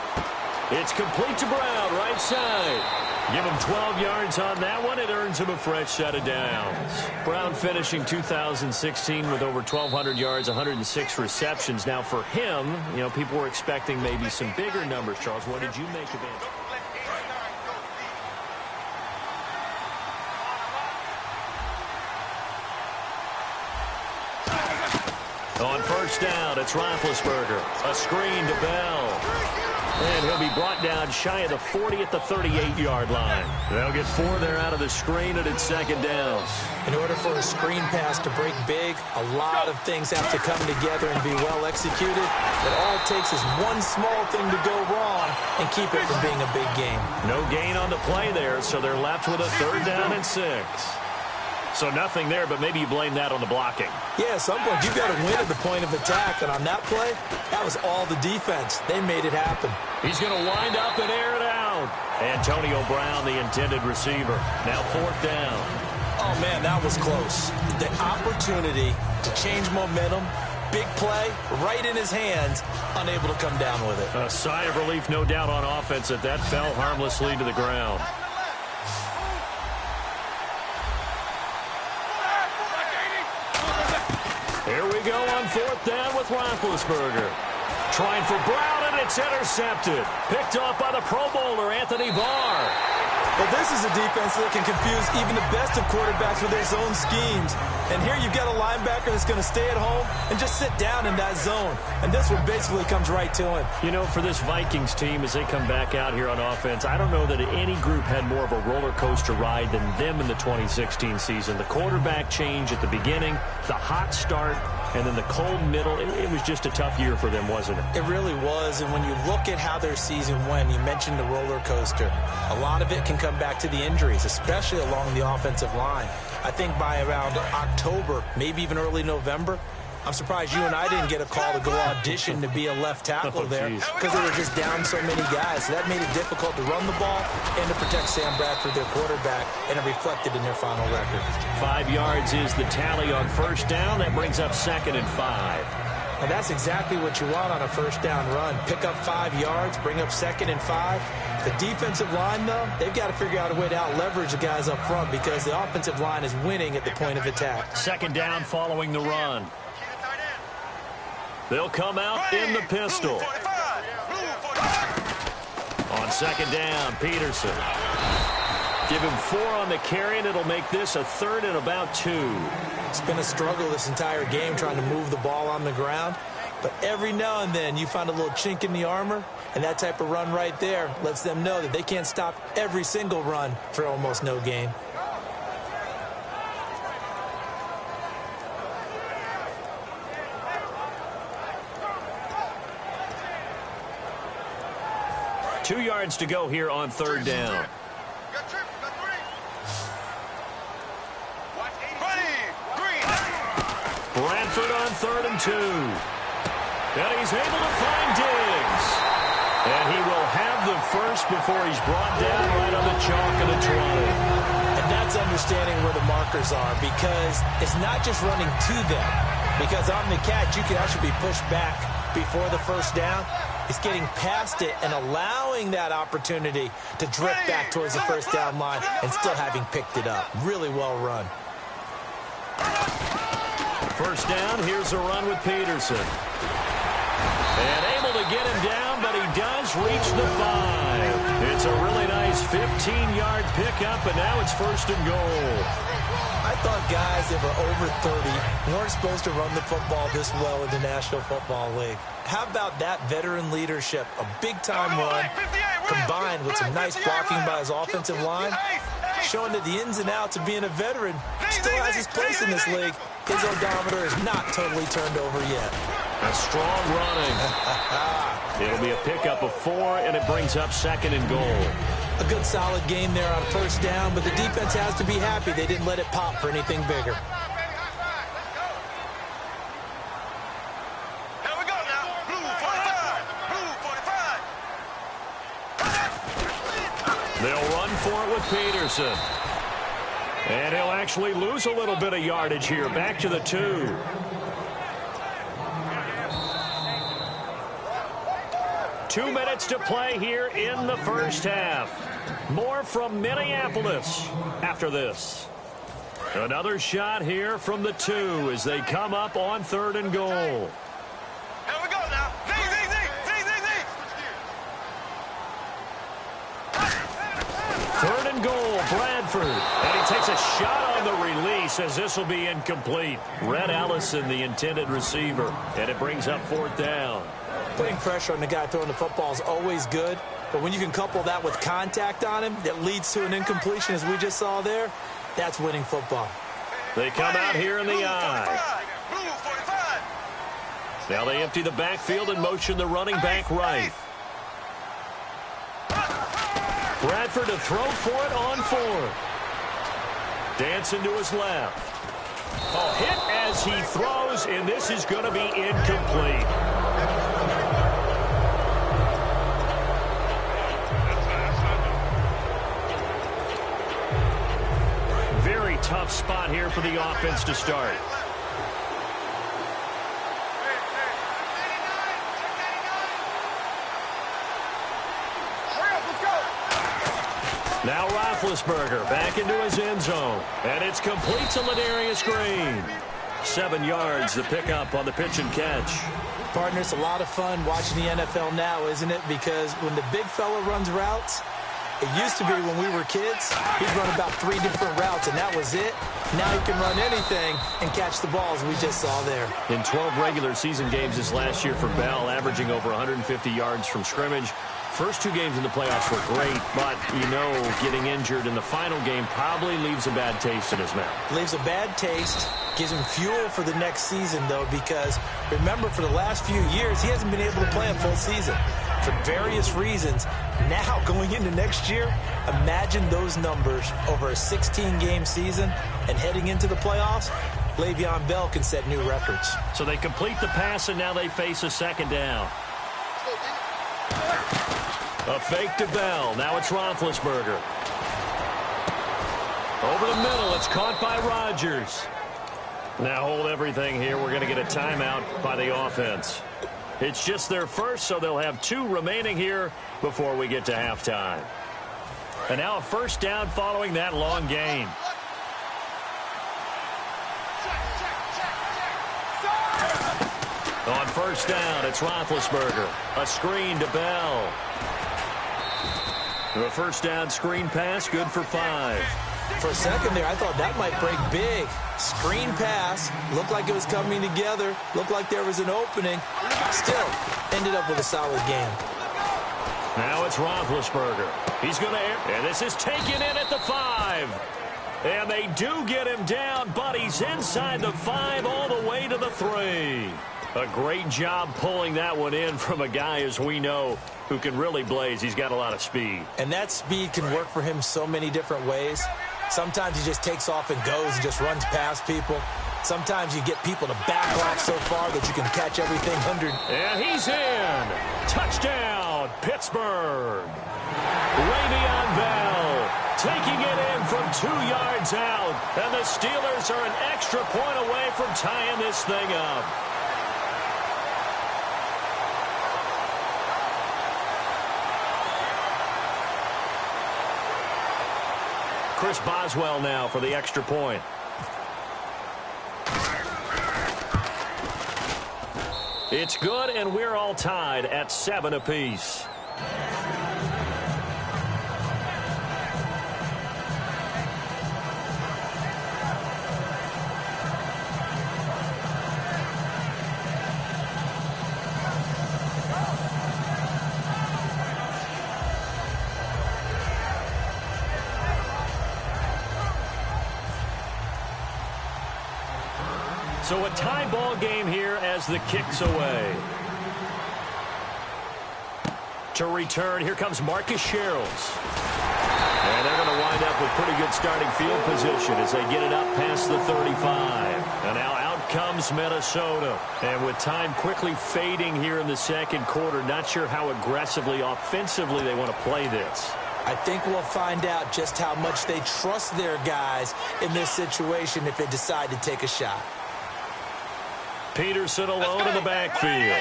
It's complete to Brown, right side. Give him 12 yards on that one. It earns him a fresh set of downs. Brown finishing 2016 with over 1,200 yards, 106 receptions. Now for him, you know, people were expecting maybe some bigger numbers. Charles, what did you make of it? On 1st down, it's Roethlisberger. A screen to Bell. And he'll be brought down shy of the 40 at the 38-yard line. They'll get 4 there out of the screen, and it's 2nd down. In order for a screen pass to break big, a lot of things have to come together and be well executed. But all it takes is one small thing to go wrong and keep it from being a big game. No gain on the play there, so they're left with a 3rd down and 6. So nothing there, but maybe you blame that on the blocking. Yeah, at some point, you've got to win at the point of attack. And on that play, that was all the defense. They made it happen. He's going to wind up and air it out. Antonio Brown, the intended receiver. Now 4th down. Oh, man, that was close. The opportunity to change momentum, big play, right in his hands, unable to come down with it. A sigh of relief, no doubt, on offense that that fell harmlessly to the ground. Here we go on 4th down with Roethlisberger. Trying for Brown, and it's intercepted. Picked off by the Pro Bowler, Anthony Barr. Well, this is a defense that can confuse even the best of quarterbacks with their zone schemes. And here you've got a linebacker that's going to stay at home and just sit down in that zone. And this one basically comes right to him. You know, for this Vikings team, as they come back out here on offense, I don't know that any group had more of a roller coaster ride than them in the 2016 season. The quarterback change at the beginning, the hot start, and then the cold middle. It was just a tough year for them, wasn't it? It really was. And when you look at how their season went, you mentioned the roller coaster. A lot of it can come back to the injuries, especially along the offensive line. I think by around October, maybe even early November, I'm surprised you and I didn't get a call to go audition to be a left tackle there because they were just down so many guys. So that made it difficult to run the ball and to protect Sam Bradford, their quarterback, and it reflected in their final record. 5 yards is the tally on first down. That brings up 2nd and 5. And that's exactly what you want on a first down run. Pick up 5 yards, bring up 2nd and 5. The defensive line, though, they've got to figure out a way to out-leverage the guys up front because the offensive line is winning at the point of attack. 2nd down following the run. They'll come out in the pistol. On 2nd down, Peterson. Give him 4 on the carry, and it'll make this a 3rd and about 2. It's been a struggle this entire game trying to move the ball on the ground. But every now and then you find a little chink in the armor, and that type of run right there lets them know that they can't stop every single run for almost no gain. Two yards to go here on 3rd down. Bradford on 3rd and 2. And he's able to find Diggs. And he will have the first before he's brought down right on the chalk of the 20. And that's understanding where the markers are because it's not just running to them. Because on the catch, you can actually be pushed back before the first down. It's getting past it and allowing that opportunity to drift back towards the first down line and still having picked it up. Really well run. First down, here's a run with Peterson. And able to get him down, but he does reach the 5. It's a really nice 15-yard pickup, and now it's 1st and goal. I thought guys that were over 30 weren't supposed to run the football this well in the National Football League. How about that veteran leadership? A big-time run combined with some nice blocking by his offensive line, showing that the ins and outs of being a veteran still has his place in this league. His odometer is not totally turned over yet. A strong running. It'll be a pickup of 4, and it brings up 2nd and goal. A good solid game there on first down, but the defense has to be happy they didn't let it pop for anything bigger. Here we go now. Blue 45. Blue 45. They'll run for it with Peterson. And he'll actually lose a little bit of yardage here. Back to the 2. Two minutes to play here in the first half. More from Minneapolis after this. Another shot here from the 2 as they come up on 3rd and goal. Here we go now. Z. 3rd and goal, Bradford. And he takes a shot on the release as this will be incomplete. Red Allison, the intended receiver. And it brings up 4th down. Putting pressure on the guy throwing the football is always good, but when you can couple that with contact on him that leads to an incompletion, as we just saw there, that's winning football. They come out here in the eye. Now they empty the backfield and motion the running back right. Bradford to throw for it on 4th. Dancing to his left. A hit as he throws, and this is going to be incomplete. Very tough spot here for the offense to start. Now Roethlisberger back into his end zone. And it's complete to Ladarius Green. 7 yards, the pickup on the pitch and catch. Partner, it's a lot of fun watching the NFL now, isn't it? Because when the big fella runs routes, it used to be when we were kids, he'd run about 3 different routes, and that was it. Now he can run anything and catch the balls we just saw there. In 12 regular season games this last year for Bell, averaging over 150 yards from scrimmage. First 2 games in the playoffs were great, but, you know, getting injured in the final game probably leaves a bad taste in his mouth. Leaves a bad taste, gives him fuel for the next season, though, because remember, for the last few years, he hasn't been able to play a full season for various reasons. Now, going into next year, imagine those numbers over a 16-game season and heading into the playoffs. Le'Veon Bell can set new records. So they complete the pass, and now they face a second down. A fake to Bell. Now it's Roethlisberger. Over the middle. It's caught by Rodgers. Now hold everything here. We're going to get a timeout by the offense. It's just their first, so they'll have 2 remaining here before we get to halftime. And now a first down following that long gain. On first down, it's Roethlisberger. A screen to Bell. The first down screen pass, good for 5. For a second there, I thought that might break big. Screen pass, looked like it was coming together, looked like there was an opening. Still, ended up with a solid game. Now it's Roethlisberger. He's going to air, and this is taken in at the 5. And they do get him down, but he's inside the 5 all the way to the 3. A great job pulling that one in from a guy, as we know, who can really blaze. He's got a lot of speed. And that speed can work for him so many different ways. Sometimes he just takes off and goes and just runs past people. Sometimes you get people to back off so far that you can catch everything under. And he's in. Touchdown, Pittsburgh. Le'Veon Bell taking it in from 2 yards out. And the Steelers are an extra point away from tying this thing up. Chris Boswell now for the extra point. It's good, and we're all tied at 7 apiece. So a tie ball game here as the kick's away. To return, here comes Marcus Sherrills. And they're going to wind up with pretty good starting field position as they get it up past the 35. And now out comes Minnesota. And with time quickly fading here in the second quarter, not sure how aggressively, offensively they want to play this. I think we'll find out just how much they trust their guys in this situation if they decide to take a shot. Peterson alone in the backfield.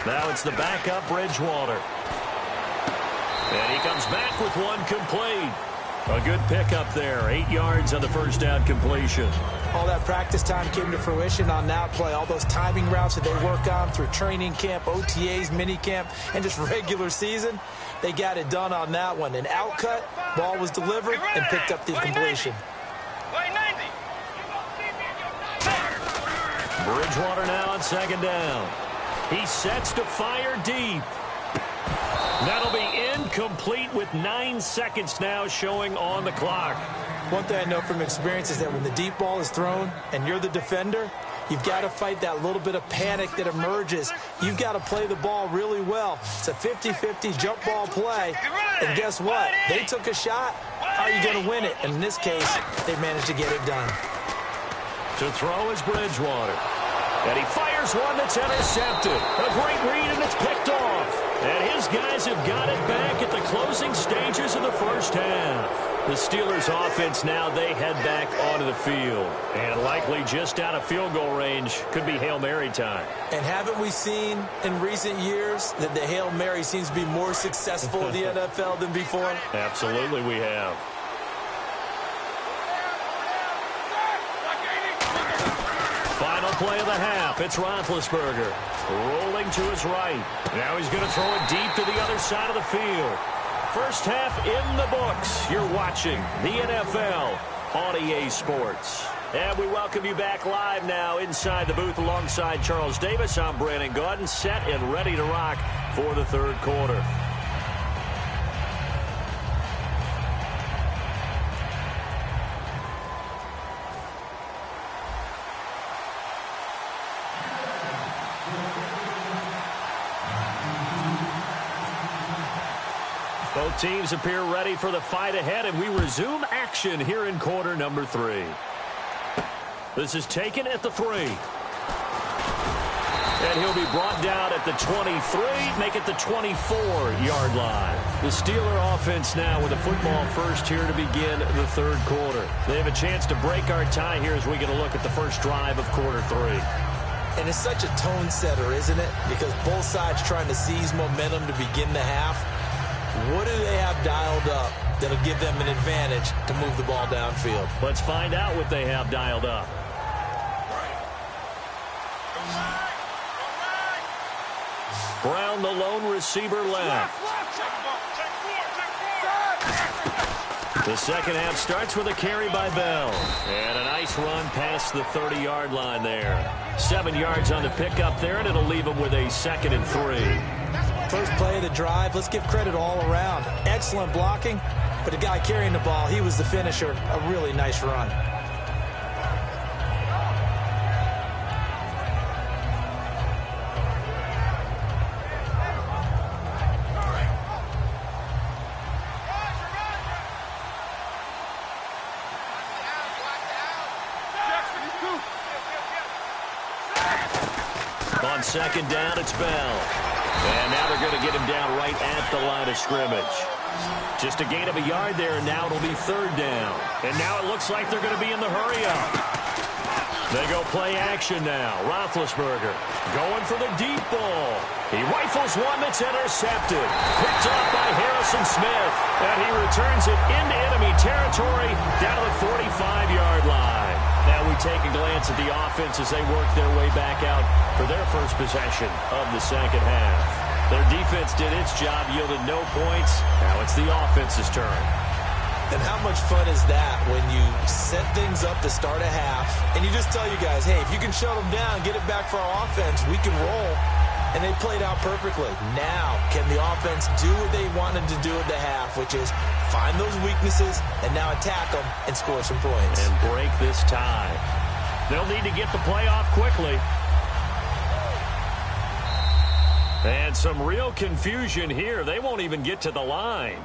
Now it's the backup Bridgewater. And he comes back with one complete. A good pickup there. 8 yards on the first down completion. All that practice time came to fruition on that play. All those timing routes that they work on through training camp, OTAs, minicamp, and just regular season, they got it done on that one. An outcut, ball was delivered, and picked up the completion. Bridgewater now on second down. He sets to fire deep. That'll be incomplete with 9 seconds now showing on the clock. One thing I know from experience is that when the deep ball is thrown and you're the defender, you've got to fight that little bit of panic that emerges. You've got to play the ball really well. It's a 50-50 jump ball play. And guess what? They took a shot. How are you going to win it? And in this case, they managed to get it done. To throw is Bridgewater. And he fires one that's intercepted. A great read, and it's picked off. And his guys have got it back at the closing stages of the first half. The Steelers' offense now, they head back onto the field. And likely just out of field goal range. Could be Hail Mary time. And haven't we seen in recent years that the Hail Mary seems to be more successful in the NFL than before? Absolutely we have. Final play of the half. It's Roethlisberger rolling to his right. Now he's going to throw it deep to the other side of the field. First half in the books. You're watching the NFL on EA Sports. And we welcome you back live now inside the booth alongside Charles Davis. I'm Brandon Gordon, set and ready to rock for the third quarter. Both teams appear ready for the fight ahead, and we resume action here in quarter number 3. This is taken at the 3. And he'll be brought down at the 23, make it the 24-yard line. The Steeler offense now with a football first here to begin the third quarter. They have a chance to break our tie here as we get a look at the first drive of quarter 3. And it's such a tone setter, isn't it? Because both sides trying to seize momentum to begin the half. What do they have dialed up that'll give them an advantage to move the ball downfield? Let's find out what they have dialed up. Brown, the lone receiver, left. The second half starts with a carry by Bell. And a nice run past the 30-yard line there. 7 yards on the pickup there, and it'll leave him with a 2nd and 3. First play of the drive, let's give credit all around. Excellent blocking, but the guy carrying the ball, he was the finisher. A really nice run. On second down, it's Bell. And now they're going to get him down right at the line of scrimmage. Just a gain of a yard there, and now it'll be 3rd down. And now it looks like they're going to be in the hurry-up. They go play action now. Roethlisberger going for the deep ball. He rifles one that's intercepted. Picked off by Harrison Smith. And he returns it into enemy territory down to the 45-yard line. Now we take a glance at the offense as they work their way back out for their first possession of the second half. Their defense did its job, yielded no points. Now it's the offense's turn. And how much fun is that when you set things up to start a half, and you just tell you guys, hey, if you can shut them down, get it back for our offense, we can roll. And they played out perfectly. Now, can the offense do what they wanted to do at the half, which is find those weaknesses and now attack them and score some points. And break this tie. They'll need to get the play off quickly. And some real confusion here. They won't even get to the line.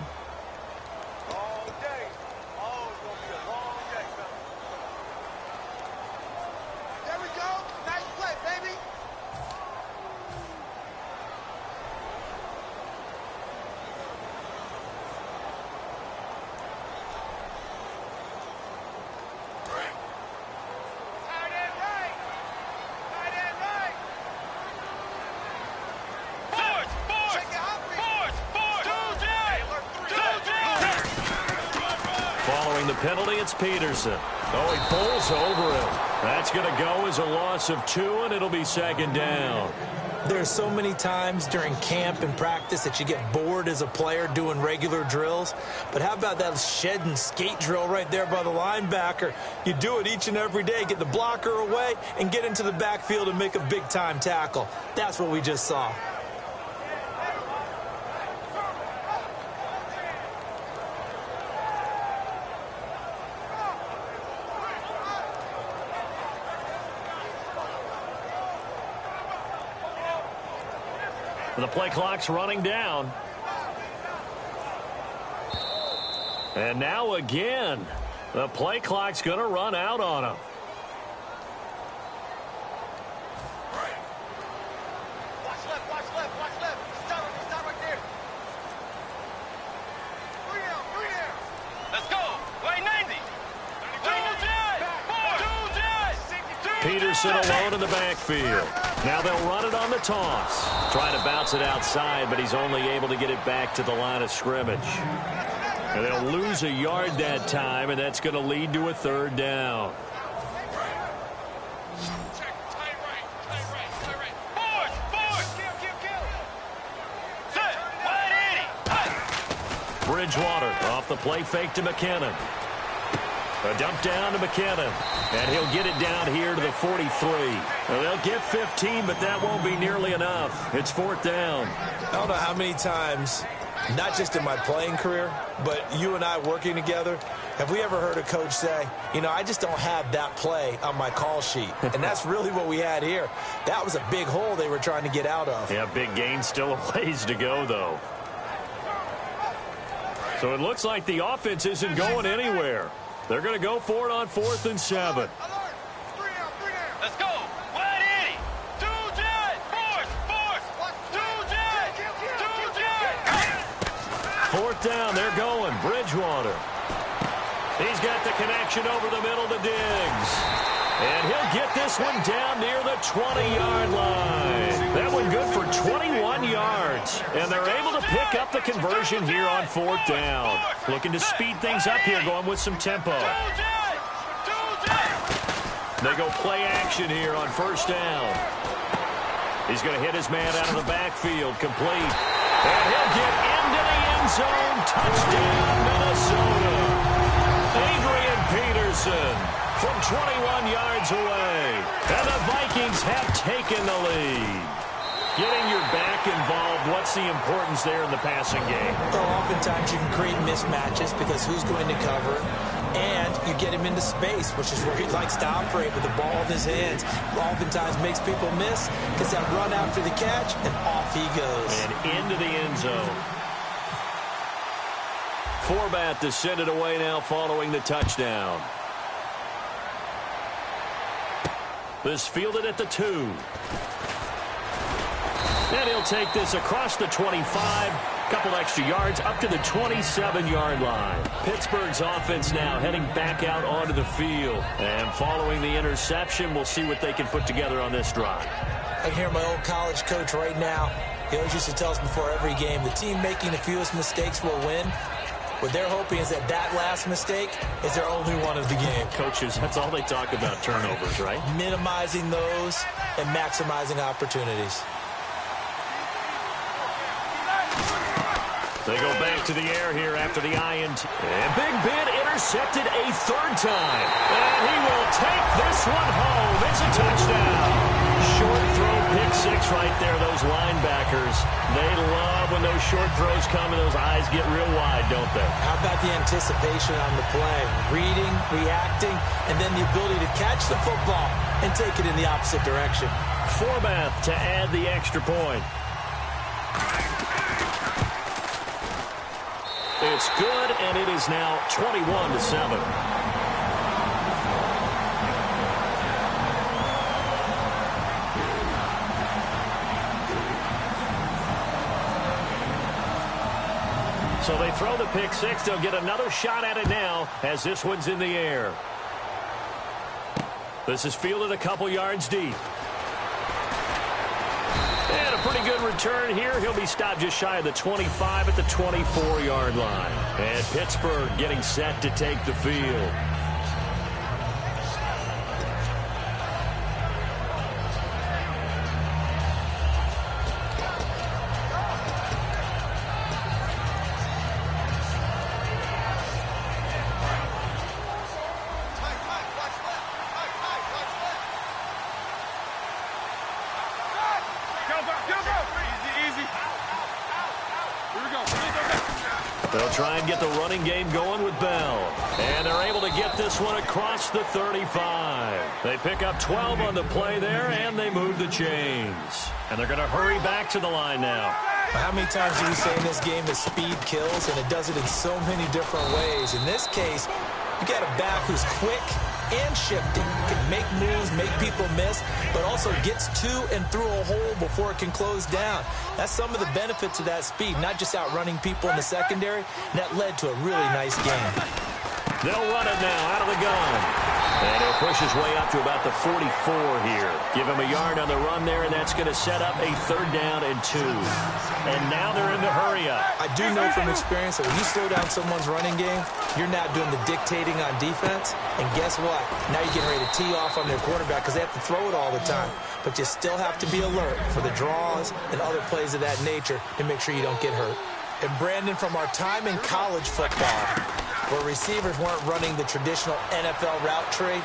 The penalty, it's Peterson. Oh, he pulls over him. That's going to go as a loss of 2, and it'll be 2nd down. There's so many times during camp and practice that you get bored as a player doing regular drills. But how about that shed and skate drill right there by the linebacker? You do it each and every day. Get the blocker away and get into the backfield and make a big-time tackle. That's what we just saw. The play clock's running down. And now again, the play clock's going to run out on him. Watch left. Stop right there. Three down. Let's go. Way 90. Peterson alone in the backfield. Now they'll run it on the toss. Trying to bounce it outside, but he's only able to get it back to the line of scrimmage. And they'll lose a yard that time, and that's going to lead to a 3rd down. Bridgewater off the play fake to McKinnon. A dump down to McKinnon, and he'll get it down here to the 43. They'll get 15, but that won't be nearly enough. It's 4th down. I don't know how many times, not just in my playing career, but you and I working together, have we ever heard a coach say, you know, I just don't have that play on my call sheet. And that's really what we had here. That was a big hole they were trying to get out of. Yeah, big gain, still a ways to go, though. So it looks like the offense isn't going anywhere. They're going to go for it on 4th and 7. 4th down, they're going. Bridgewater. He's got the connection over the middle to Diggs. And he'll get this one down near the 20-yard line. That one good for 21 yards. And they're able to pick up the conversion here on 4th down. Looking to speed things up here, going with some tempo. They go play action here on 1st down. He's going to hit his man out of the backfield, complete. And he'll get into the end zone. Touchdown, Minnesota. Adrian Peterson from 21 yards away. And the Vikings have taken the lead. Getting your back involved, what's the importance there in the passing game? Well, oftentimes you can create mismatches because who's going to cover, and you get him into space, which is where he likes to operate with the ball in his hands. Oftentimes makes people miss, gets that run after the catch, and off he goes. And into the end zone. Forbath to send it away now following the touchdown. This fielded at the 2. And he'll take this across the 25. Couple extra yards up to the 27-yard line. Pittsburgh's offense now heading back out onto the field. And following the interception, we'll see what they can put together on this drive. I hear my old college coach right now. He always used to tell us before every game, the team making the fewest mistakes will win. What they're hoping is that last mistake is their only one of the game. Coaches, that's all they talk about, turnovers, right? Minimizing those and maximizing opportunities. They go back to the air here after the INT. And Big Ben intercepted a 3rd time. And he will take this one home. It's a touchdown. Short throw, pick 6 right there. Those linebackers, they love when those short throws come and those eyes get real wide, don't they? How about the anticipation on the play? Reading, reacting, and then the ability to catch the football and take it in the opposite direction. Forbath to add the extra point. It's good, and it is now 21-7. So they throw the pick 6. They'll get another shot at it now as this one's in the air. This is fielded a couple yards deep. And a pretty good return here. He'll be stopped just shy of the 25 at the 24-yard line. And Pittsburgh getting set to take the field. They'll try and get the running game going with Bell. And they're able to get this one across the 35. They pick up 12 on the play there, and they move the chains. And they're going to hurry back to the line now. How many times do we say in this game that speed kills, and it does it in so many different ways? In this case, you got a back who's quick and shifting, can make moves, make people miss, but also gets to and through a hole before it can close down. That's some of the benefits of that speed, not just outrunning people in the secondary. And that led to a really nice game. They'll run it now out of the gun. And he'll push his way up to about the 44 here. Give him a yard on the run there, and that's going to set up a 3rd down and 2. And now they're in the hurry up. I do know from experience that when you slow down someone's running game, you're not doing the dictating on defense. And guess what? Now you're getting ready to tee off on their quarterback because they have to throw it all the time. But you still have to be alert for the draws and other plays of that nature to make sure you don't get hurt. And Brandon, from our time in college football, where receivers weren't running the traditional NFL route tree,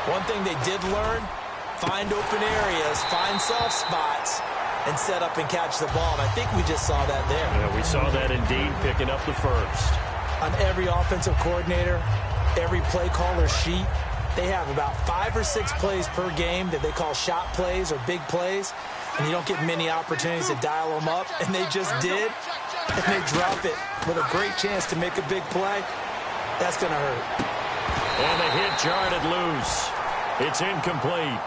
one thing they did learn, find open areas, find soft spots, and set up and catch the ball. And I think we just saw that there. Yeah, we saw that indeed, picking up the first. On every offensive coordinator, every play caller sheet, they have about 5 or 6 plays per game that they call shot plays or big plays. And you don't get many opportunities to dial them up. And they just did. And they drop it with a great chance to make a big play. That's going to hurt. And the hit jarred it loose. It's incomplete.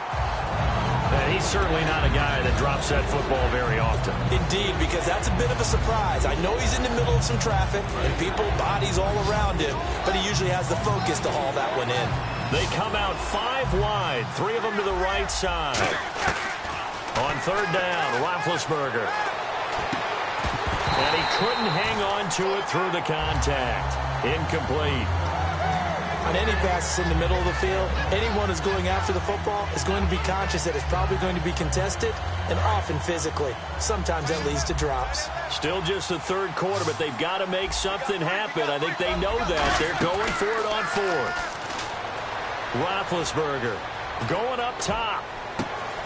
And he's certainly not a guy that drops that football very often. Indeed, because that's a bit of a surprise. I know he's in the middle of some traffic and people, bodies all around him, but he usually has the focus to haul that one in. They come out 5 wide, 3 of them to the right side. On third down, Roethlisberger. And he couldn't hang on to it through the contact. Incomplete. On any passes in the middle of the field, anyone who's going after the football is going to be conscious that it's probably going to be contested and often physically. Sometimes that leads to drops. Still just the third quarter, but they've got to make something happen. I think they know that. They're going for it on fourth. Roethlisberger going up top.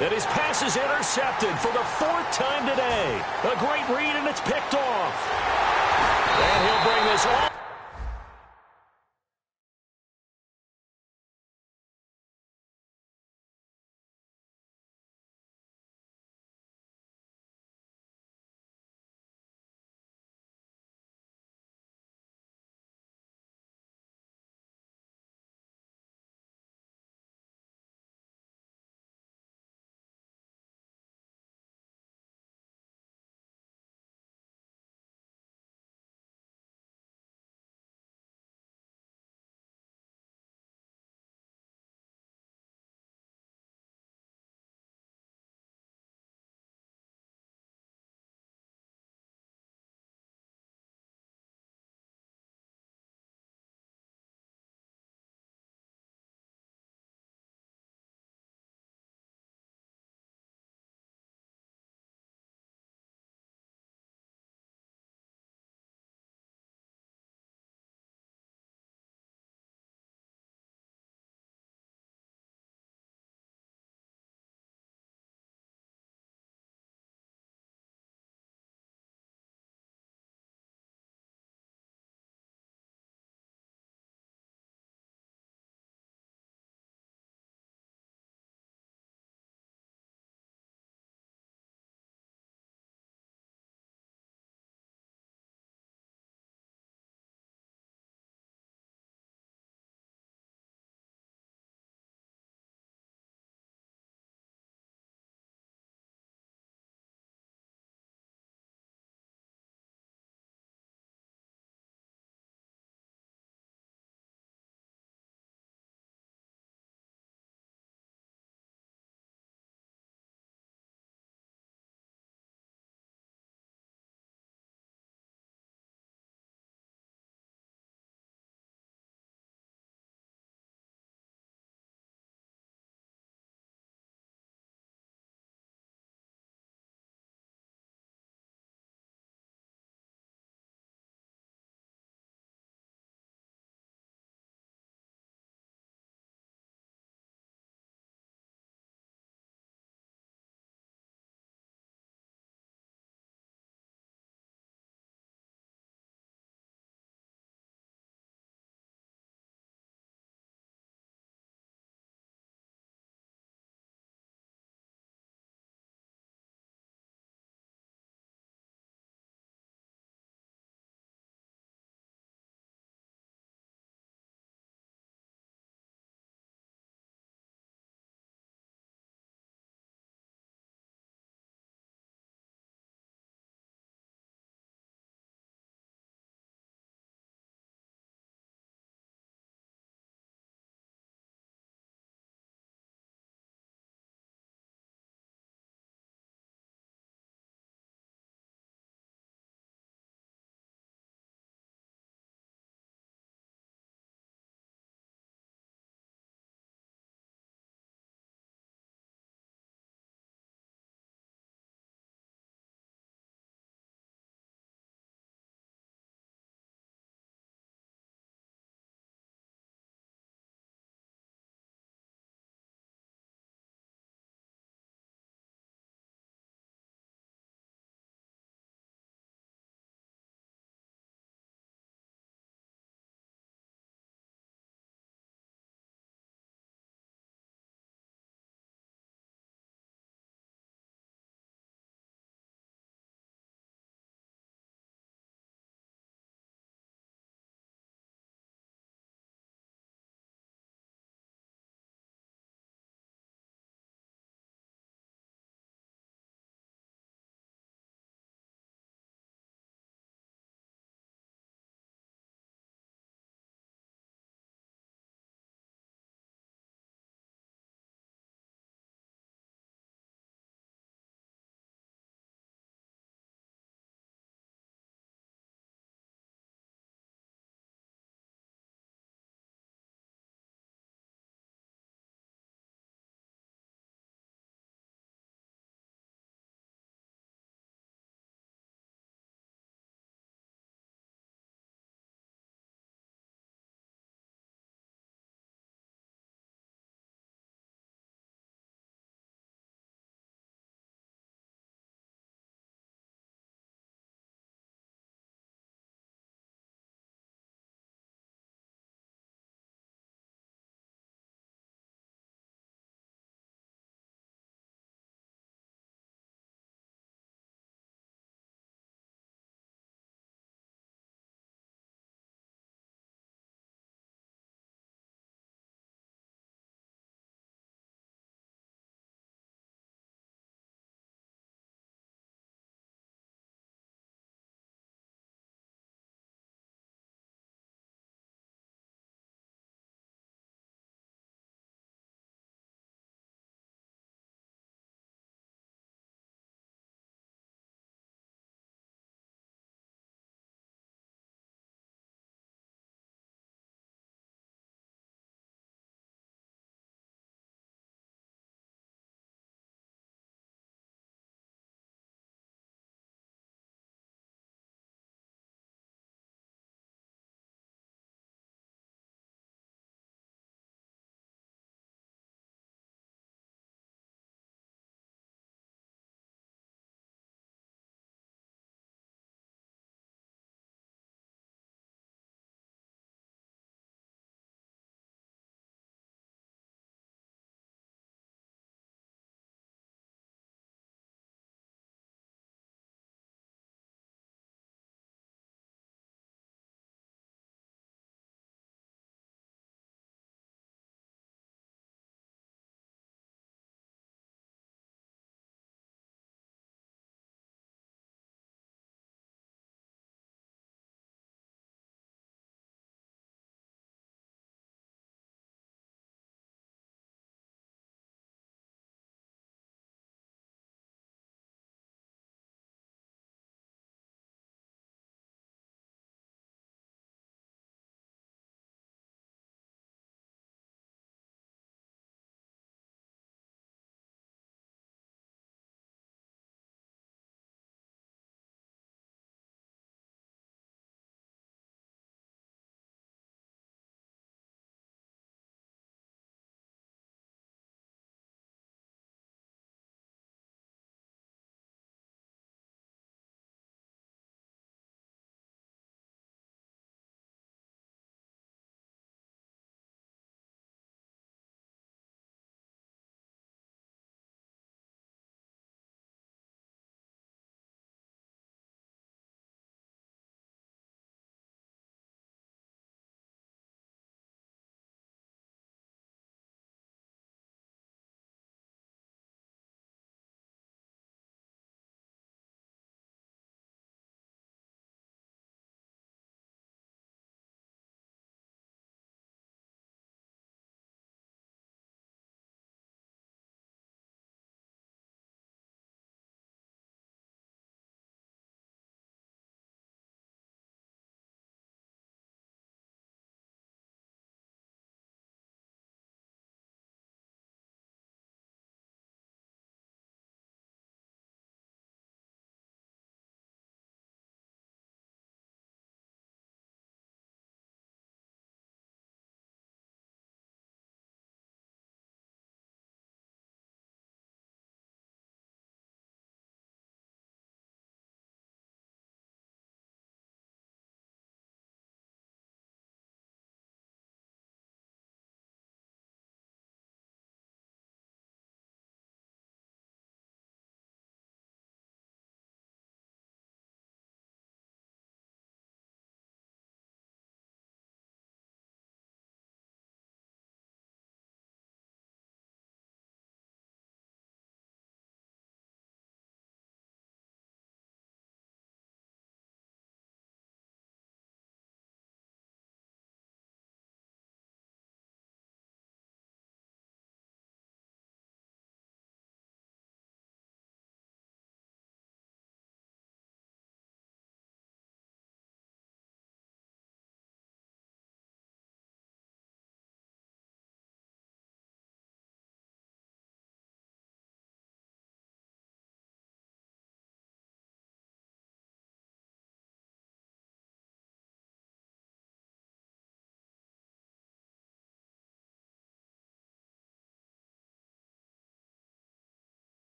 And his pass is intercepted for the 4th time today. A great read, and it's picked off. And he'll bring this all